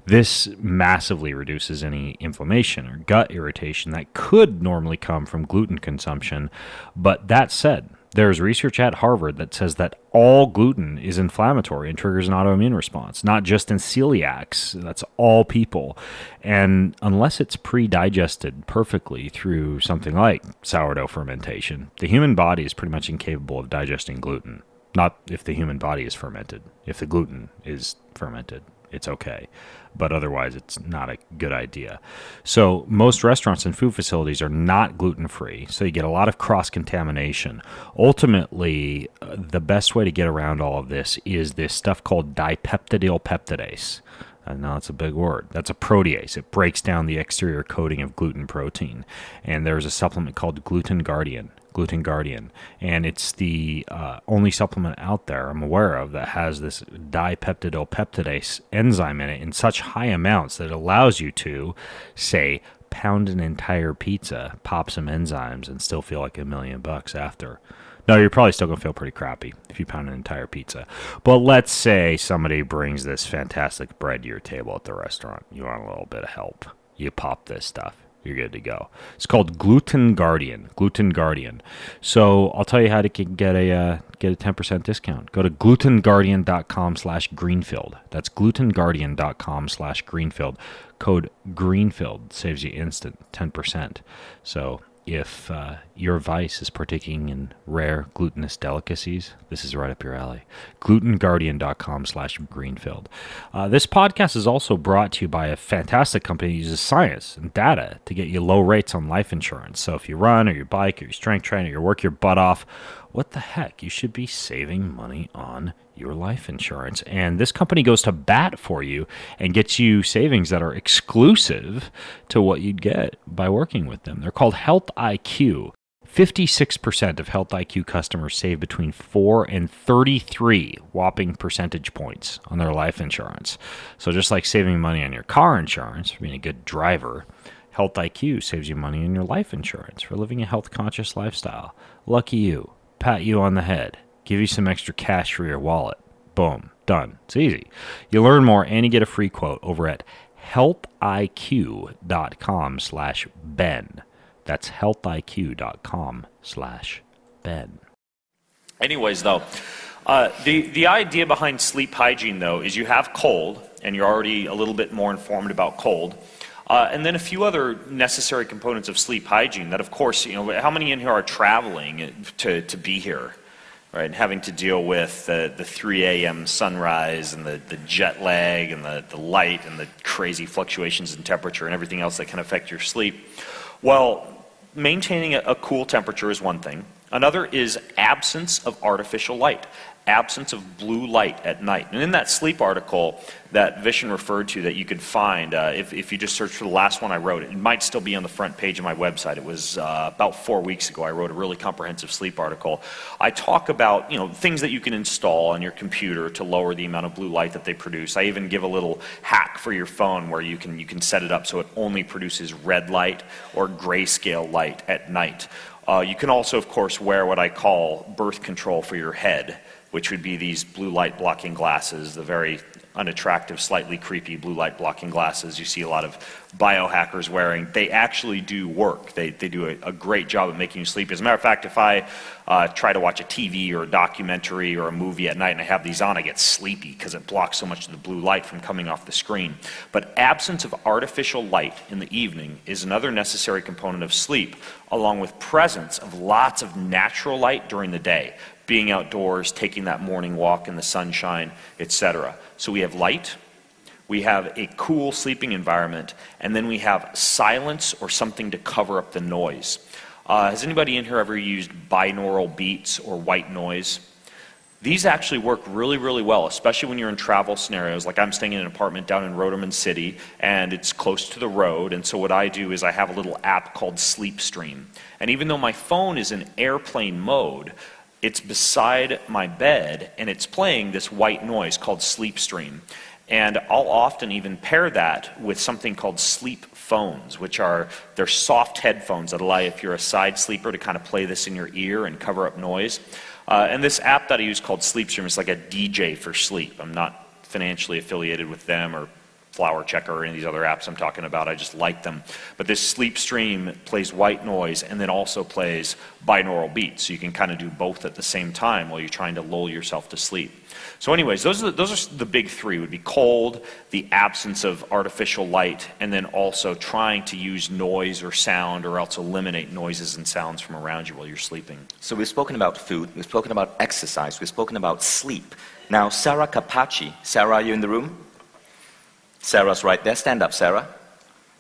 This massively reduces any inflammation or gut irritation that could normally come from gluten consumption. But that said, there's research at Harvard that says that all gluten is inflammatory and triggers an autoimmune response, not just in celiacs. That's all people. And unless it's pre-digested perfectly through something like sourdough fermentation, the human body is pretty much incapable of digesting gluten. Not if the human body is fermented. If the gluten is fermented, it's okay. But otherwise, it's not a good idea. So most restaurants and food facilities are not gluten-free, so you get a lot of cross-contamination. Ultimately, the best way to get around all of this is this stuff called dipeptidyl peptidase. Now, that's a big word. That's a protease. It breaks down the exterior coating of gluten protein. And there's a supplement called Gluten Guardian, and it's the only supplement out there I'm aware of that has this dipeptidyl peptidase enzyme in it in such high amounts that it allows you to, say, pound an entire pizza, pop some enzymes, and still feel like $1,000,000 after. No, you're probably still going to feel pretty crappy if you pound an entire pizza. But let's say somebody brings this fantastic bread to your table at the restaurant. You want a little bit of help. You pop this stuff. You're good to go. It's called Gluten Guardian. So I'll tell you how to get a 10% discount. Go to glutenguardian.com/Greenfield. That's glutenguardian.com/Greenfield. Code Greenfield saves you instant 10%. So if your vice is partaking in rare glutinous delicacies, this is right up your alley. glutenguardian.com/Greenfield. This podcast is also brought to you by a fantastic company that uses science and data to get you low rates on life insurance. So if you run or you bike or you strength train or you work your butt off, what the heck? You should be saving money on your life insurance. And this company goes to bat for you and gets you savings that are exclusive to what you'd get by working with them. They're called Health IQ. 56% of Health IQ customers save between 4 and 33 whopping percentage points on their life insurance. So just like saving money on your car insurance for being a good driver, Health IQ saves you money on your life insurance for living a health-conscious lifestyle. Lucky you. Pat you on the head. Give you some extra cash for your wallet. Boom. Done. It's easy. You learn more and you get a free quote over at healthiq.com/Ben. That's healthiq.com/Ben. Anyways, though, The idea behind sleep hygiene, though, is you have cold, and you're already a little bit more informed about cold. And then a few other necessary components of sleep hygiene that, of course, how many in here are traveling to be here, right? And having to deal with the 3 a.m. sunrise and the jet lag and the light and the crazy fluctuations in temperature and everything else that can affect your sleep. Well, maintaining a cool temperature is one thing. Another is absence of artificial light, absence of blue light at night. And in that sleep article that Vishen referred to that you could find, if you just search for the last one I wrote, it might still be on the front page of my website. It was about 4 weeks ago. I wrote a really comprehensive sleep article. I talk about things that you can install on your computer to lower the amount of blue light that they produce. I even give a little hack for your phone where you can set it up so it only produces red light or grayscale light at night. You can also, of course, wear what I call birth control for your head, which would be these blue light blocking glasses, the very unattractive, slightly creepy blue light blocking glasses you see a lot of biohackers wearing. They actually do work. They do a great job of making you sleep. As a matter of fact, if I try to watch a TV or a documentary or a movie at night and I have these on, I get sleepy because it blocks so much of the blue light from coming off the screen. But absence of artificial light in the evening is another necessary component of sleep, along with presence of lots of natural light during the day. Being outdoors, taking that morning walk in the sunshine, etc. So we have light, we have a cool sleeping environment, and then we have silence or something to cover up the noise. Has anybody in here ever used binaural beats or white noise? These actually work really, really well, especially when you're in travel scenarios. Like I'm staying in an apartment down in Roterman City, and it's close to the road, and so what I do is I have a little app called Sleepstream. And even though my phone is in airplane mode, it's beside my bed, and it's playing this white noise called Sleepstream. And I'll often even pair that with something called sleep phones, which they're soft headphones that allow you, if you're a side sleeper, to kind of play this in your ear and cover up noise. And this app that I use called Sleepstream is like a DJ for sleep. I'm not financially affiliated with them or Flower Checker or any of these other apps I'm talking about. I just like them. But this Sleepstream plays white noise and then also plays binaural beats. So you can kind of do both at the same time while you're trying to lull yourself to sleep. So anyways, those are the big three. Would be cold, the absence of artificial light, and then also trying to use noise or sound or else eliminate noises and sounds from around you while you're sleeping. So we've spoken about food, we've spoken about exercise, we've spoken about sleep. Now, Sarah Capaci. Sarah, are you in the room? Sarah's right there. Stand up, Sarah.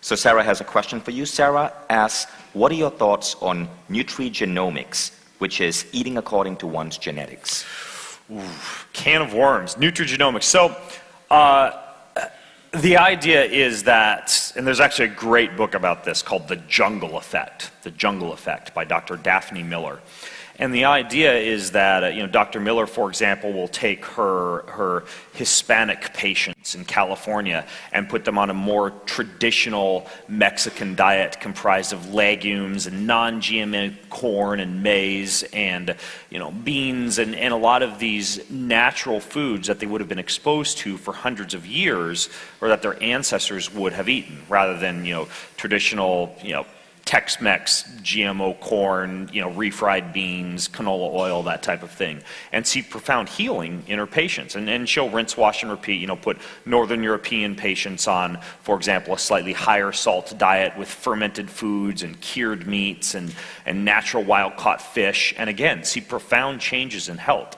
So Sarah has a question for you. Sarah asks, what are your thoughts on nutrigenomics, which is eating according to one's genetics? Ooh, can of worms. Nutrigenomics. So the idea is that, and there's actually a great book about this called The Jungle Effect by Dr. Daphne Miller. And the idea is that, Dr. Miller, for example, will take her Hispanic patients in California and put them on a more traditional Mexican diet comprised of legumes and non-GMO corn and maize and, beans and a lot of these natural foods that they would have been exposed to for hundreds of years or that their ancestors would have eaten rather than, traditional, Tex-Mex, GMO corn, refried beans, canola oil, that type of thing, and see profound healing in her patients. And she'll rinse, wash, and repeat, put Northern European patients on, for example, a slightly higher salt diet with fermented foods and cured meats and natural wild-caught fish, and again, see profound changes in health.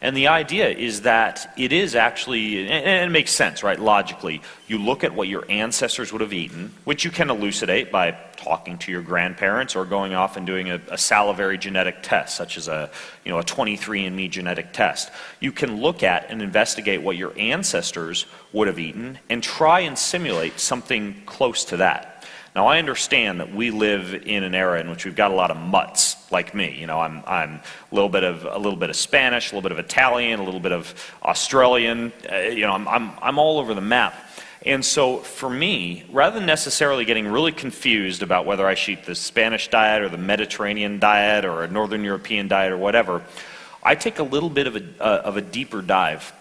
And the idea is that it is actually, and it makes sense, right, logically. You look at what your ancestors would have eaten, which you can elucidate by talking to your grandparents or going off and doing a salivary genetic test, such as a 23andMe genetic test. You can look at and investigate what your ancestors would have eaten and try and simulate something close to that. Now, I understand that we live in an era in which we've got a lot of mutts like me. I'm a little bit of Spanish, a little bit of Italian, a little bit of Australian. I'm all over the map. And so for me, rather than necessarily getting really confused about whether I should eat the Spanish diet or the Mediterranean diet or a Northern European diet or whatever, I take a little bit of a deeper dive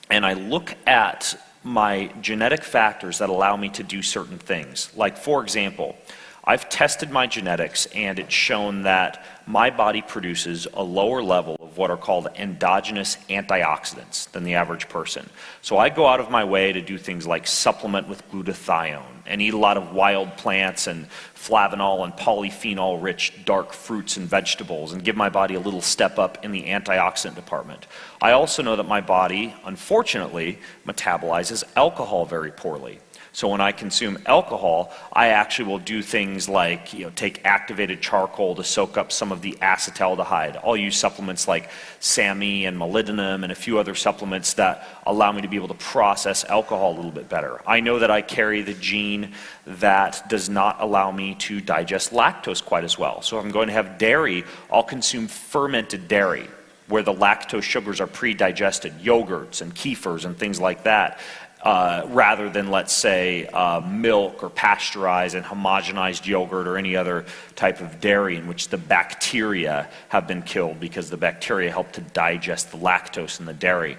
and I look at my genetic factors that allow me to do certain things. Like, for example, I've tested my genetics, and it's shown that my body produces a lower level of what are called endogenous antioxidants than the average person. So I go out of my way to do things like supplement with glutathione and eat a lot of wild plants and flavanol and polyphenol-rich dark fruits and vegetables and give my body a little step up in the antioxidant department. I also know that my body, unfortunately, metabolizes alcohol very poorly. So when I consume alcohol, I actually will do things like, take activated charcoal to soak up some of the acetaldehyde. I'll use supplements like SAMe and molybdenum and a few other supplements that allow me to be able to process alcohol a little bit better. I know that I carry the gene that does not allow me to digest lactose quite as well. So if I'm going to have dairy, I'll consume fermented dairy, where the lactose sugars are pre-digested, yogurts and kefirs and things like that. Rather than, let's say, milk or pasteurized and homogenized yogurt or any other type of dairy in which the bacteria have been killed because the bacteria help to digest the lactose in the dairy.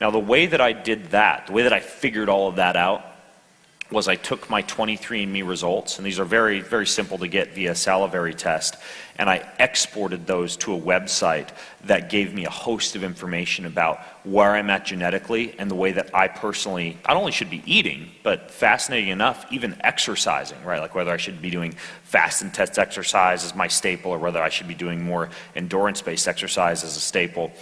Now, the way that I did that, the way that I figured all of that out, was I took my 23andMe results, and these are very, very simple to get via salivary test, and I exported those to a website that gave me a host of information about where I'm at genetically and the way that I personally not only should be eating, but fascinating enough, even exercising, right? Like whether I should be doing fast and test exercise as my staple or whether I should be doing more endurance-based exercise as a staple.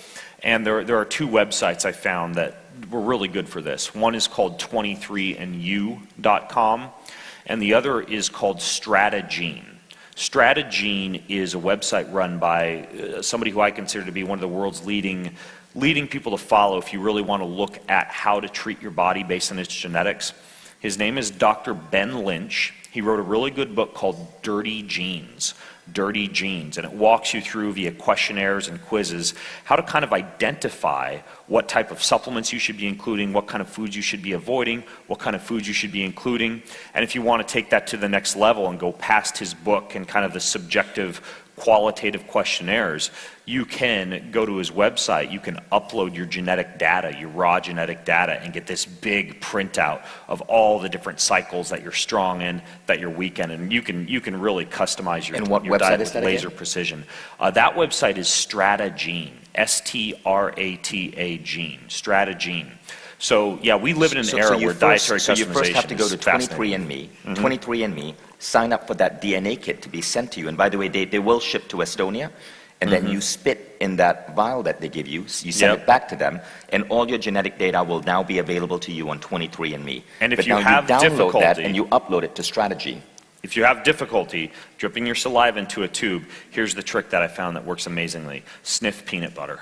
And there are two websites I found that were really good for this. One is called 23andYou.com, and the other is called Stratagene. Stratagene is a website run by somebody who I consider to be one of the world's leading people to follow if you really want to look at how to treat your body based on its genetics. His name is Dr. Ben Lynch. He wrote a really good book called Dirty Genes, and it walks you through via questionnaires and quizzes how to kind of identify what type of supplements you should be including, what kind of foods you should be avoiding, what kind of foods you should be including. And if you want to take that to the next level and go past his book and kind of the subjective qualitative questionnaires, you can go to his website, you can upload your genetic data, your raw genetic data, and get this big printout of all the different cycles that you're strong in, that you're weak in, and you can really customize your diet with laser precision. That website is Stratagene, Stratagene, Stratagene. So yeah, we live in an era where dietary customization is fascinating. So you first have to go to 23andMe, 23andMe, sign up for that DNA kit to be sent to you. And by the way, they will ship to Estonia. And then you spit in that vial that they give you, you send it back to them, and all your genetic data will now be available to you on 23andMe. And if you have difficulty, that and you upload it to Stratagene. If you have difficulty dripping your saliva into a tube, here's the trick that I found that works amazingly. Sniff peanut butter.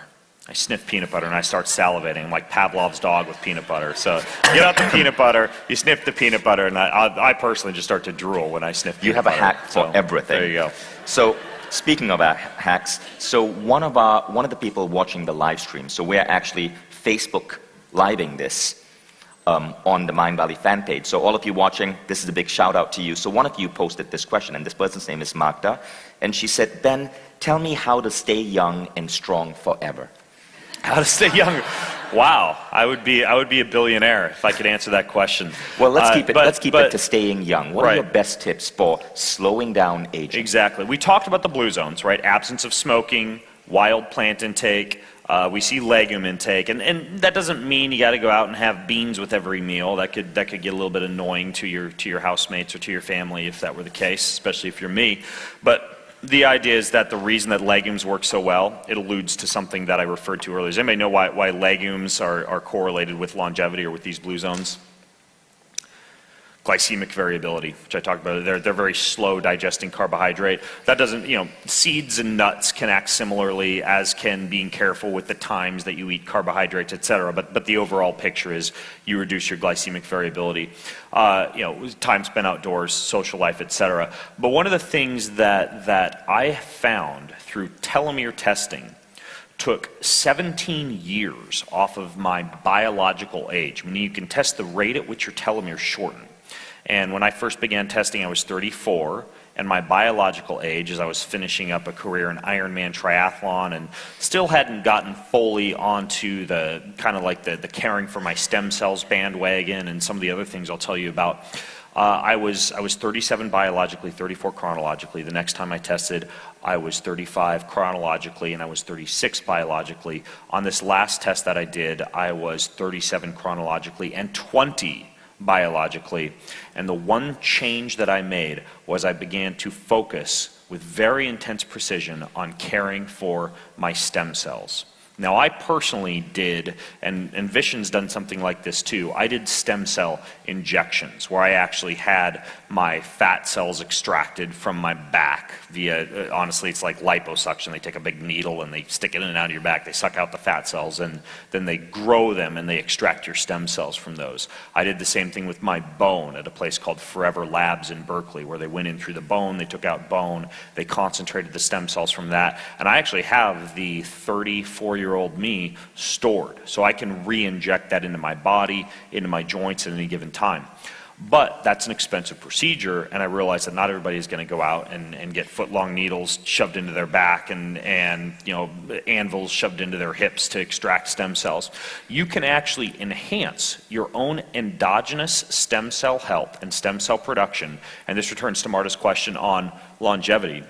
I sniff peanut butter and I start salivating. I'm like Pavlov's dog with peanut butter. So get out the peanut butter, you sniff the peanut butter, and I personally just start to drool when I sniff peanut butter. You have a hack for everything. There you go. So speaking of hacks, so one of the people watching the live stream, so we're actually Facebook living this on the Mind Valley fan page. So all of you watching, this is a big shout out to you. So one of you posted this question, and this person's name is Magda, and she said, Ben, tell me how to stay young and strong forever. How to stay young? Wow, I would be a billionaire if I could answer that question. Well, let's keep it to staying young. What are your best tips for slowing down aging? Exactly. We talked about the blue zones, right? Absence of smoking, wild plant intake. We see legume intake, and that doesn't mean you got to go out and have beans with every meal. That could get a little bit annoying to your housemates or to your family if that were the case, especially if you're me. But the idea is that the reason that legumes work so well, it alludes to something that I referred to earlier. Does anybody know why legumes are correlated with longevity or with these blue zones? Glycemic variability, which I talked about. They're very slow digesting carbohydrate. That doesn't, seeds and nuts can act similarly, as can being careful with the times that you eat carbohydrates, etc. But the overall picture is you reduce your glycemic variability. Time spent outdoors, social life, etc. But one of the things that I found through telomere testing took 17 years off of my biological age. Meaning you can test the rate at which your telomeres shorten. And when I first began testing, I was 34, and my biological age, as I was finishing up a career in Ironman triathlon and still hadn't gotten fully onto the kind of like the caring for my stem cells bandwagon and some of the other things I'll tell you about, I was 37 biologically, 34 chronologically. The next time I tested, I was 35 chronologically, and I was 36 biologically. On this last test that I did, I was 37 chronologically and 20 biologically. And the one change that I made was I began to focus with very intense precision on caring for my stem cells. Now, I personally did, and Vishen's done something like this too, I did stem cell injections where I actually had my fat cells extracted from my back via, honestly, it's like liposuction. They take a big needle and they stick it in and out of your back. They suck out the fat cells and then they grow them and they extract your stem cells from those. I did the same thing with my bone at a place called Forever Labs in Berkeley, where they went in through the bone, they took out bone, they concentrated the stem cells from that. And I actually have the 34-year-old me stored, so I can re-inject that into my body, into my joints at any given time. But that's an expensive procedure, and I realize that not everybody is going to go out and get foot-long needles shoved into their back and anvils shoved into their hips to extract stem cells. You can actually enhance your own endogenous stem cell health and stem cell production, and this returns to Marta's question on longevity,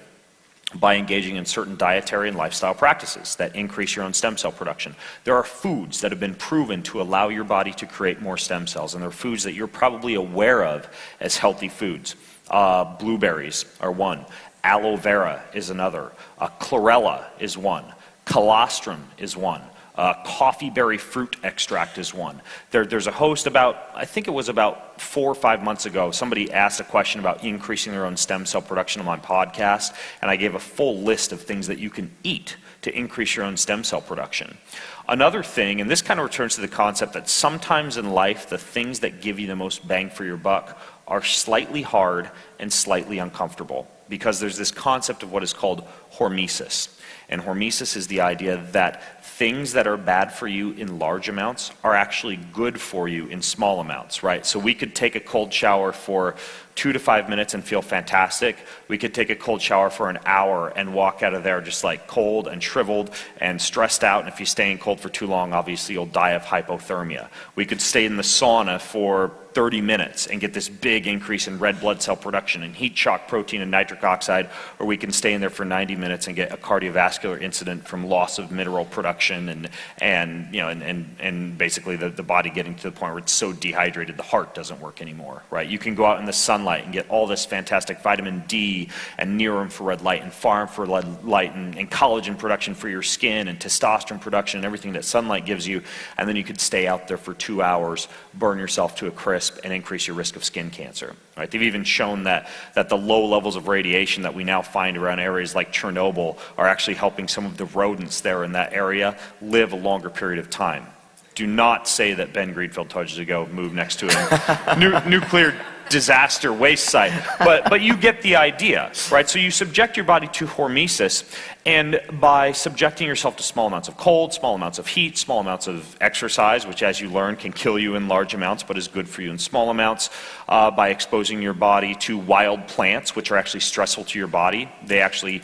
by engaging in certain dietary and lifestyle practices that increase your own stem cell production. There are foods that have been proven to allow your body to create more stem cells, and there are foods that you're probably aware of as healthy foods. Blueberries are one. Aloe vera is another. Chlorella is one. Colostrum is one. Coffee berry fruit extract is one. There's a host I think it was about 4 or 5 months ago, somebody asked a question about increasing their own stem cell production on my podcast, and I gave a full list of things that you can eat to increase your own stem cell production. Another thing, and this kind of returns to the concept that sometimes in life, the things that give you the most bang for your buck are slightly hard and slightly uncomfortable, because there's this concept of what is called hormesis. And hormesis is the idea that things that are bad for you in large amounts are actually good for you in small amounts, right? So we could take a cold shower for 2 to 5 minutes and feel fantastic. We could take a cold shower for an hour and walk out of there just like cold and shriveled and stressed out. And if you stay in cold for too long, obviously you'll die of hypothermia. We could stay in the sauna for 30 minutes and get this big increase in red blood cell production and heat shock protein and nitric oxide, or we can stay in there for 90 minutes and get a cardiovascular incident from loss of mineral production and basically the body getting to the point where it's so dehydrated the heart doesn't work anymore, right? You can go out in the sunlight and get all this fantastic vitamin D and near infrared light and far infrared light and collagen production for your skin and testosterone production and everything that sunlight gives you, and then you could stay out there for 2 hours, burn yourself to a crisp, and increase your risk of skin cancer. Right? They've even shown that the low levels of radiation that we now find around areas like Chernobyl are actually helping some of the rodents there in that area live a longer period of time. Do not say that Ben Greenfield told you to go move next to a nuclear disaster waste site, but you get the idea, right? So you subject your body to hormesis, and by subjecting yourself to small amounts of cold, small amounts of heat, small amounts of exercise, which as you learn can kill you in large amounts but is good for you in small amounts, by exposing your body to wild plants, which are actually stressful to your body. They actually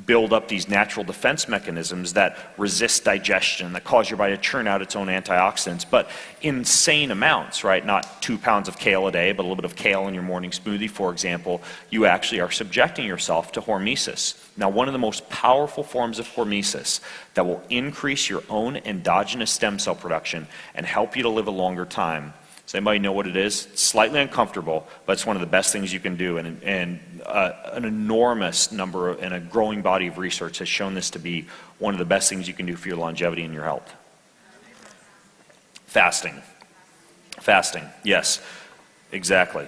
build up these natural defense mechanisms that resist digestion, that cause your body to churn out its own antioxidants, but insane amounts, right? Not 2 pounds of kale a day, but a little bit of kale in your morning smoothie, for example. You actually are subjecting yourself to hormesis. Now, one of the most powerful forms of hormesis that will increase your own endogenous stem cell production and help you to live a longer time. Does anybody know what it is? It's slightly uncomfortable, but it's one of the best things you can do, and an enormous number and a growing body of research has shown this to be one of the best things you can do for your longevity and your health. Fasting. Fasting, yes, exactly.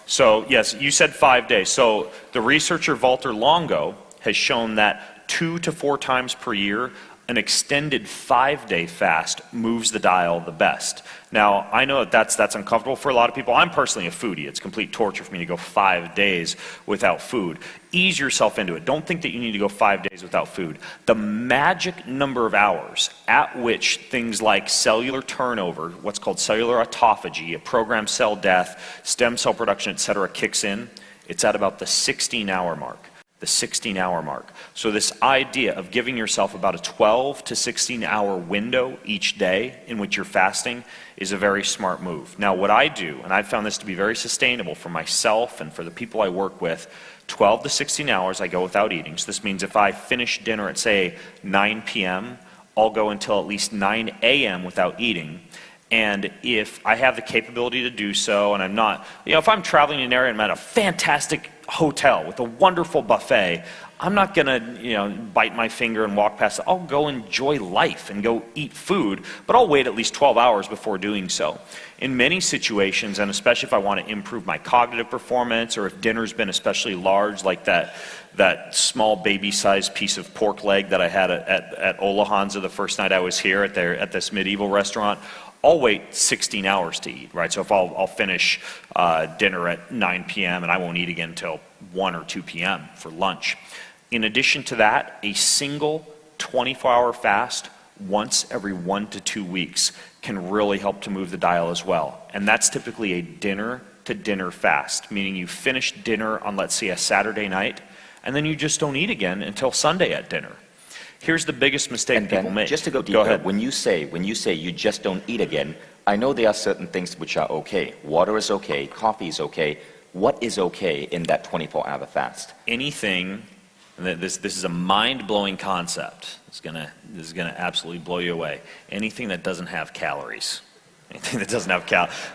So yes, you said 5 days. So the researcher Walter Longo has shown that 2 to 4 times per year, an extended 5-day fast moves the dial the best. Now, I know that's uncomfortable for a lot of people. I'm personally a foodie. It's complete torture for me to go 5 days without food. Ease yourself into it. Don't think that you need to go 5 days without food. The magic number of hours at which things like cellular turnover, what's called cellular autophagy, a programmed cell death, stem cell production, etc., kicks in, it's at about the 16-hour mark. the 16-hour mark. So this idea of giving yourself about a 12 to 16-hour window each day in which you're fasting is a very smart move. Now what I do, and I've found this to be very sustainable for myself and for the people I work with, 12 to 16 hours I go without eating. So this means if I finish dinner at say 9 p.m., I'll go until at least 9 a.m. without eating. And if I have the capability to do so, and I'm not, if I'm traveling in an area and I'm at a fantastic hotel with a wonderful buffet, I'm not gonna, bite my finger and walk past it. I'll go enjoy life and go eat food, but I'll wait at least 12 hours before doing so. In many situations, and especially if I want to improve my cognitive performance, or if dinner's been especially large, like that small baby-sized piece of pork leg that I had at Olahanza the first night I was here at this medieval restaurant, I'll wait 16 hours to eat, right? So if I'll finish dinner at 9 p.m. and I won't eat again until 1 or 2 p.m. for lunch. In addition to that, a single 24-hour fast once every 1 to 2 weeks can really help to move the dial as well. And that's typically a dinner-to-dinner fast, meaning you finish dinner on, let's say, a Saturday night, and then you just don't eat again until Sunday at dinner. Here's the biggest mistake people make. Just to go deeper, when you say you just don't eat again, I know there are certain things which are okay. Water is okay, coffee is okay. What is okay in that 24-hour fast? Anything, and this is a mind-blowing concept. This is gonna absolutely blow you away. Anything that doesn't have calories. Anything that doesn't have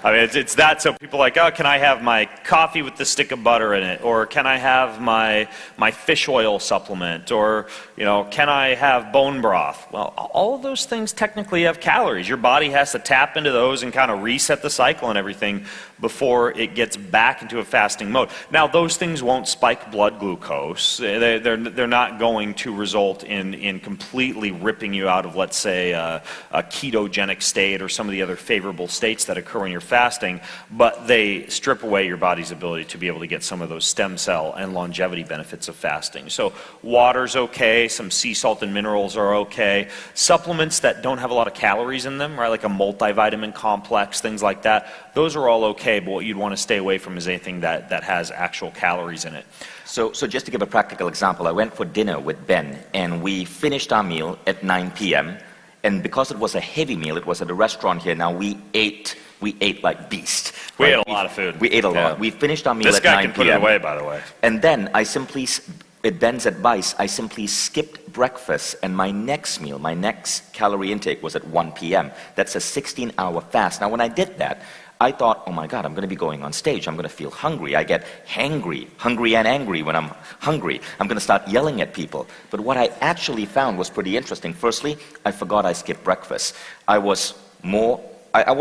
it's that, so people are like, oh, can I have my coffee with the stick of butter in it? Or can I have my fish oil supplement? Or, can I have bone broth? Well, all of those things technically have calories. Your body has to tap into those and kind of reset the cycle and everything before it gets back into a fasting mode. Now, those things won't spike blood glucose. They're not going to result in completely ripping you out of, let's say, a ketogenic state or some of the other favorable states that occur when you're fasting, but they strip away your body's ability to be able to get some of those stem cell and longevity benefits of fasting. So water's okay, some sea salt and minerals are okay. Supplements that don't have a lot of calories in them, right, like a multivitamin complex, things like that, those are all okay, but what you'd want to stay away from is anything that has actual calories in it. So just to give a practical example, I went for dinner with Ben, and we finished our meal at 9 p.m., and because it was a heavy meal, it was at a restaurant here. Now we ate like beast. We ate a lot of food. We ate a lot. We finished our meal this at 9 p.m. This guy can put it away, by the way. And then at Ben's advice, I simply skipped breakfast, and my next meal, my next calorie intake was at 1 p.m. That's a 16-hour fast. Now when I did that, I thought, oh my God, I'm going to be going on stage. I'm going to feel hungry. I get hungry and angry when I'm hungry. I'm going to start yelling at people. But what I actually found was pretty interesting. Firstly, I forgot I skipped breakfast. I was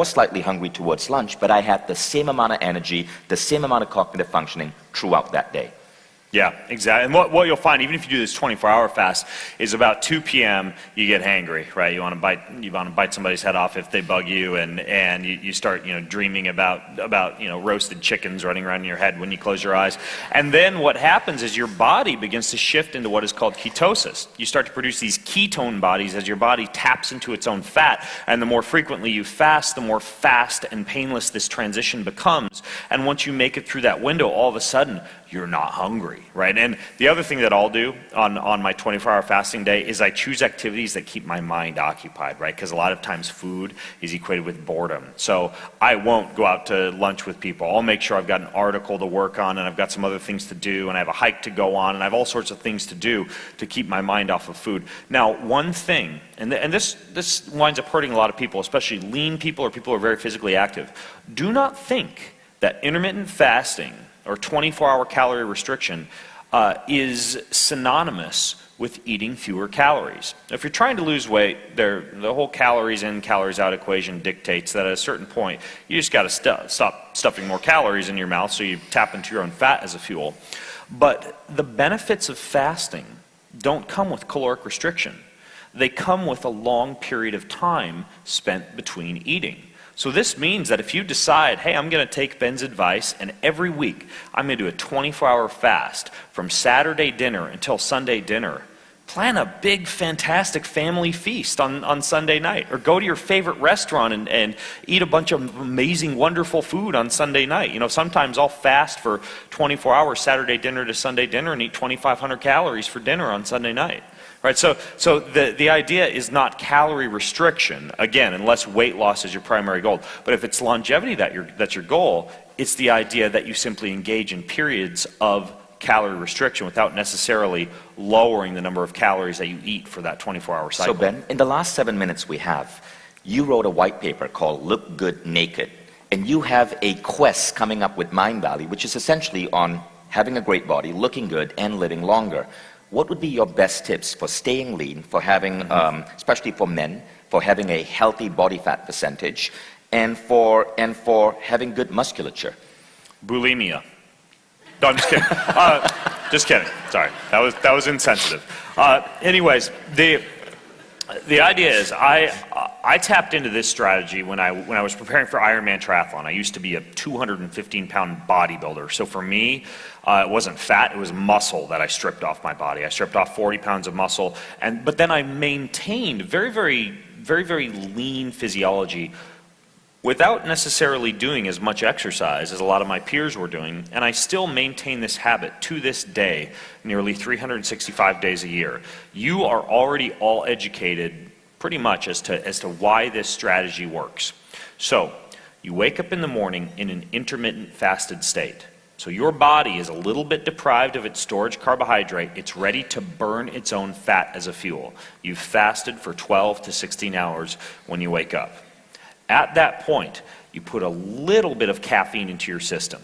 slightly hungry towards lunch, but I had the same amount of energy, the same amount of cognitive functioning throughout that day. Yeah, exactly. And what you'll find, even if you do this 24-hour fast, is about 2 p.m. you get hangry, right? You want to bite somebody's head off if they bug you, and you start dreaming about roasted chickens running around in your head when you close your eyes. And then what happens is your body begins to shift into what is called ketosis. You start to produce these ketone bodies as your body taps into its own fat, and the more frequently you fast, the more fast and painless this transition becomes. And once you make it through that window, all of a sudden you're not hungry, right? And the other thing that I'll do on my 24-hour fasting day is I choose activities that keep my mind occupied, right? Because a lot of times food is equated with boredom. So I won't go out to lunch with people. I'll make sure I've got an article to work on, and I've got some other things to do, and I have a hike to go on, and I have all sorts of things to do to keep my mind off of food. Now, one thing, and this winds up hurting a lot of people, especially lean people or people who are very physically active. Do not think that intermittent fasting or 24-hour calorie restriction is synonymous with eating fewer calories. If you're trying to lose weight, the whole calories in, calories out equation dictates that at a certain point, you just got to stop stuffing more calories in your mouth so you tap into your own fat as a fuel. But the benefits of fasting don't come with caloric restriction. They come with a long period of time spent between eating. So this means that if you decide, hey, I'm going to take Ben's advice, and every week I'm going to do a 24-hour fast from Saturday dinner until Sunday dinner, plan a big, fantastic family feast on Sunday night. Or go to your favorite restaurant and eat a bunch of amazing, wonderful food on Sunday night. You know, sometimes I'll fast for 24 hours, Saturday dinner to Sunday dinner, and eat 2,500 calories for dinner on Sunday night. Right, so the idea is not calorie restriction, again, unless weight loss is your primary goal. But if it's longevity that's your goal, it's the idea that you simply engage in periods of calorie restriction without necessarily lowering the number of calories that you eat for that 24-hour cycle. So Ben, in the last 7 minutes we have, you wrote a white paper called Look Good Naked, and you have a quest coming up with Mind Valley, which is essentially on having a great body, looking good, and living longer. What would be your best tips for staying lean, for having, especially for men, for having a healthy body fat percentage, and for having good musculature? Bulimia. No, I'm just kidding. Just kidding. Sorry, that was insensitive. Anyways, the idea is I tapped into this strategy when I was preparing for Ironman triathlon. I used to be a 215-pound bodybuilder. So for me, it wasn't fat, it was muscle that I stripped off my body. I stripped off 40 pounds of muscle, but then I maintained very, very, very, very lean physiology without necessarily doing as much exercise as a lot of my peers were doing, and I still maintain this habit to this day, nearly 365 days a year. You are already all educated pretty much as to why this strategy works. So, you wake up in the morning in an intermittent fasted state. So your body is a little bit deprived of its storage carbohydrate. It's ready to burn its own fat as a fuel. You've fasted for 12 to 16 hours when you wake up. At that point, you put a little bit of caffeine into your system.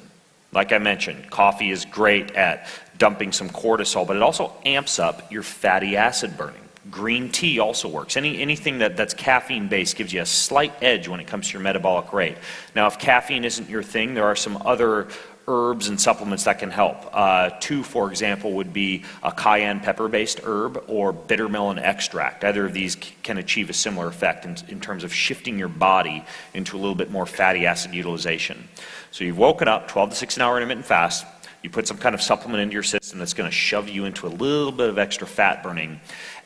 Like I mentioned, coffee is great at dumping some cortisol, but it also amps up your fatty acid burning. Green tea also works. Anything that's caffeine-based gives you a slight edge when it comes to your metabolic rate. Now, if caffeine isn't your thing, there are some other herbs and supplements that can help. Two, for example, would be a cayenne pepper-based herb or bitter melon extract. Either of these can achieve a similar effect in terms of shifting your body into a little bit more fatty acid utilization. So you've woken up, 12 to 16 hour intermittent fast, you put some kind of supplement into your system that's going to shove you into a little bit of extra fat burning,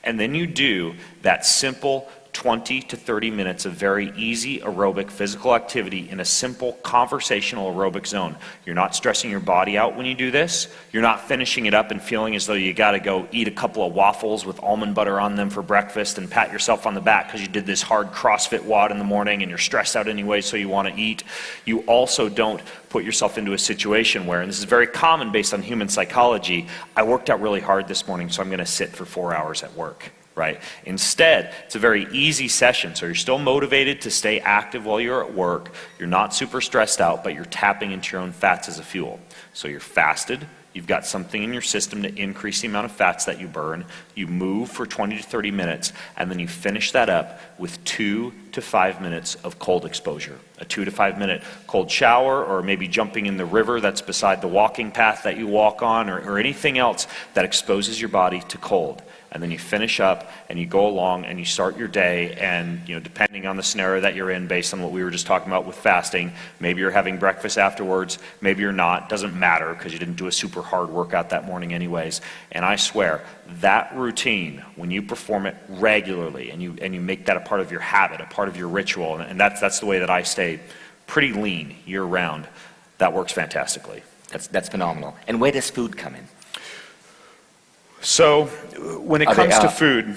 and then you do that simple 20 to 30 minutes of very easy aerobic physical activity in a simple conversational aerobic zone. You're not stressing your body out when you do this. You're not finishing it up and feeling as though you got to go eat a couple of waffles with almond butter on them for breakfast and pat yourself on the back because you did this hard CrossFit WOD in the morning and you're stressed out anyway, so you want to eat. You also don't put yourself into a situation where, and this is very common based on human psychology, I worked out really hard this morning, so I'm going to sit for 4 hours at work. Right? Instead, it's a very easy session, so you're still motivated to stay active while you're at work. You're not super stressed out, but you're tapping into your own fats as a fuel. So you're fasted, you've got something in your system to increase the amount of fats that you burn, you move for 20 to 30 minutes, and then you finish that up with 2 to 5 minutes of cold exposure. A 2 to 5 minute cold shower, or maybe jumping in the river that's beside the walking path that you walk on, or anything else that exposes your body to cold. And then you finish up and you go along and you start your day, and depending on the scenario that you're in, based on what we were just talking about with fasting, maybe you're having breakfast afterwards, maybe you're not, doesn't matter because you didn't do a super hard workout that morning anyways. And I swear, that routine, when you perform it regularly and you make that a part of your habit, a part of your ritual, and that's the way that I stay pretty lean year round, that works fantastically. That's phenomenal. And where does food come in? So when it comes to food,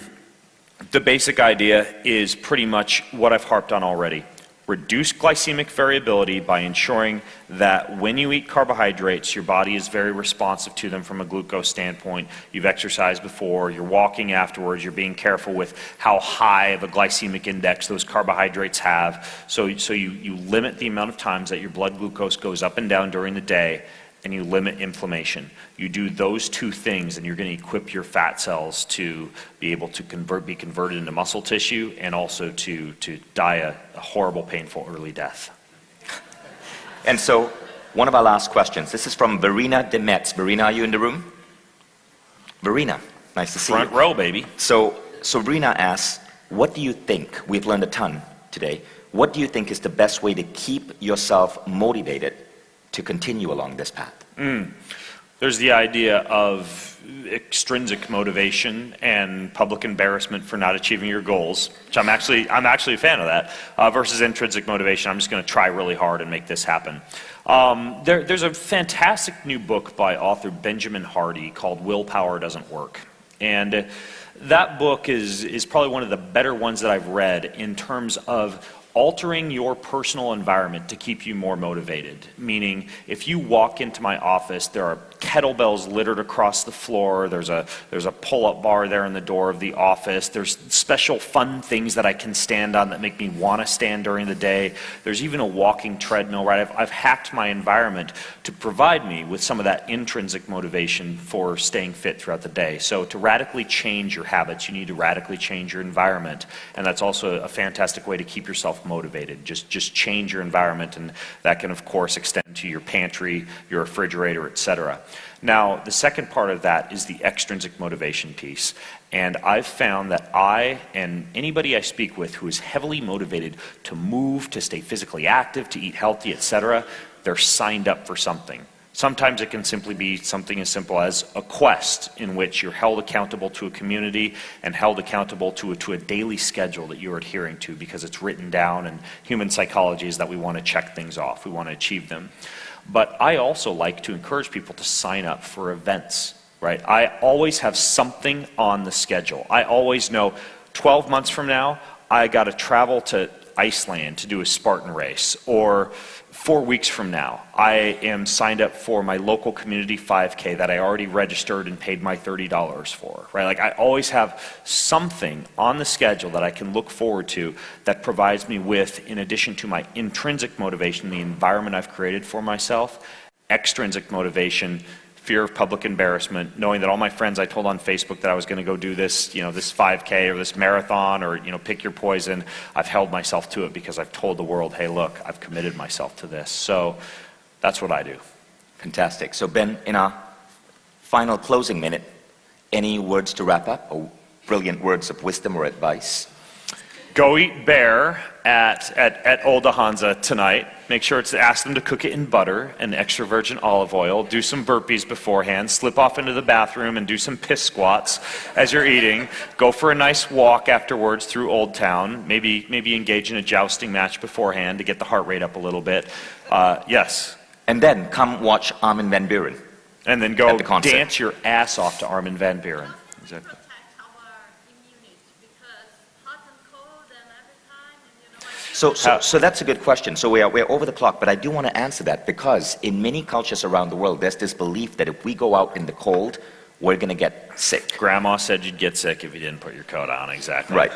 the basic idea is pretty much what I've harped on already. Reduce glycemic variability by ensuring that when you eat carbohydrates, your body is very responsive to them from a glucose standpoint. You've exercised before, you're walking afterwards, you're being careful with how high of a glycemic index those carbohydrates have. So you limit the amount of times that your blood glucose goes up and down during the day, and you limit inflammation. You do those two things and you're going to equip your fat cells to be able to be converted into muscle tissue, and also to die a horrible, painful early death. And so, one of our last questions. This is from Verena Demetz. Verena, are you in the room? Verena, nice to see you. Front row, baby. So Verena asks, what do you think, we've learned a ton today, what do you think is the best way to keep yourself motivated to continue along this path? There's the idea of extrinsic motivation and public embarrassment for not achieving your goals, which I'm actually a fan of that, versus intrinsic motivation. I'm just going to try really hard and make this happen. There's a fantastic new book by author Benjamin Hardy called Willpower Doesn't Work. And that book is probably one of the better ones that I've read in terms of altering your personal environment to keep you more motivated. Meaning, if you walk into my office, there are kettlebells littered across the floor, there's a pull-up bar there in the door of the office, there's special fun things that I can stand on that make me want to stand during the day, there's even a walking treadmill, right? I've hacked my environment to provide me with some of that intrinsic motivation for staying fit throughout the day. So to radically change your habits, you need to radically change your environment, and that's also a fantastic way to keep yourself motivated. Just change your environment, and that can of course extend to your pantry, your refrigerator, etc. Now, the second part of that is the extrinsic motivation piece. And I've found that I and anybody I speak with who is heavily motivated to move, to stay physically active, to eat healthy, etc., they're signed up for something. Sometimes it can simply be something as simple as a quest in which you're held accountable to a community and held accountable to a daily schedule that you're adhering to because it's written down, and human psychology is that we want to check things off, we want to achieve them. But I also like to encourage people to sign up for events, right? I always have something on the schedule. I always know 12 months from now, I got to travel to Iceland to do a Spartan race, or 4 weeks from now, I am signed up for my local community 5K that I already registered and paid my $30 for, right? Like, I always have something on the schedule that I can look forward to that provides me with, in addition to my intrinsic motivation, the environment I've created for myself, extrinsic motivation, fear of public embarrassment, knowing that all my friends I told on Facebook that I was going to go do this, this 5K or this marathon or, pick your poison, I've held myself to it because I've told the world, hey, look, I've committed myself to this. So that's what I do. Fantastic. So Ben, in our final closing minute, any words to wrap up, or brilliant words of wisdom or advice? Go eat bear at Old Hansa tonight. Make sure to ask them to cook it in butter and extra virgin olive oil. Do some burpees beforehand. Slip off into the bathroom and do some piss squats as you're eating. Go for a nice walk afterwards through Old Town. Maybe engage in a jousting match beforehand to get the heart rate up a little bit. Yes. And then come watch Armin van Buuren. And then go the concert. dance your ass off to Armin van Buuren. Exactly. Protect our immunity because hot and cold and every time, and So that's a good question. So we're over the clock, but I do want to answer that because in many cultures around the world, there's this belief that if we go out in the cold, we're going to get sick. Grandma said you'd get sick if you didn't put your coat on. Exactly. Right.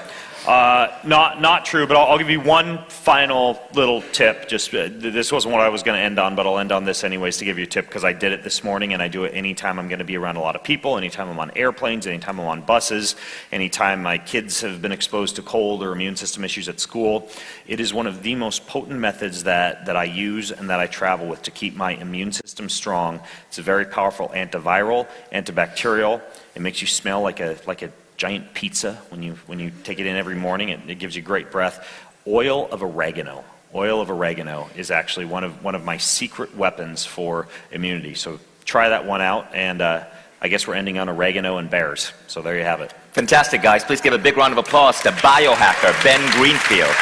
Not true, but I'll give you one final little tip. Just this wasn't what I was going to end on, but I'll end on this anyways to give you a tip because I did it this morning, and I do it anytime I'm going to be around a lot of people, anytime I'm on airplanes, anytime I'm on buses, anytime my kids have been exposed to cold or immune system issues at school. It is one of the most potent methods that I use and that I travel with to keep my immune system strong. It's a very powerful antiviral, antibacterial. It makes you smell like a giant pizza when you take it in every morning. It gives you great breath. Oil of oregano. Oil of oregano is actually one of my secret weapons for immunity. So try that one out, and I guess we're ending on oregano and bears. So there you have it. Fantastic, guys. Please give a big round of applause to biohacker Ben Greenfield.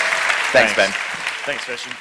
Thanks, Ben. Thanks, Fishin.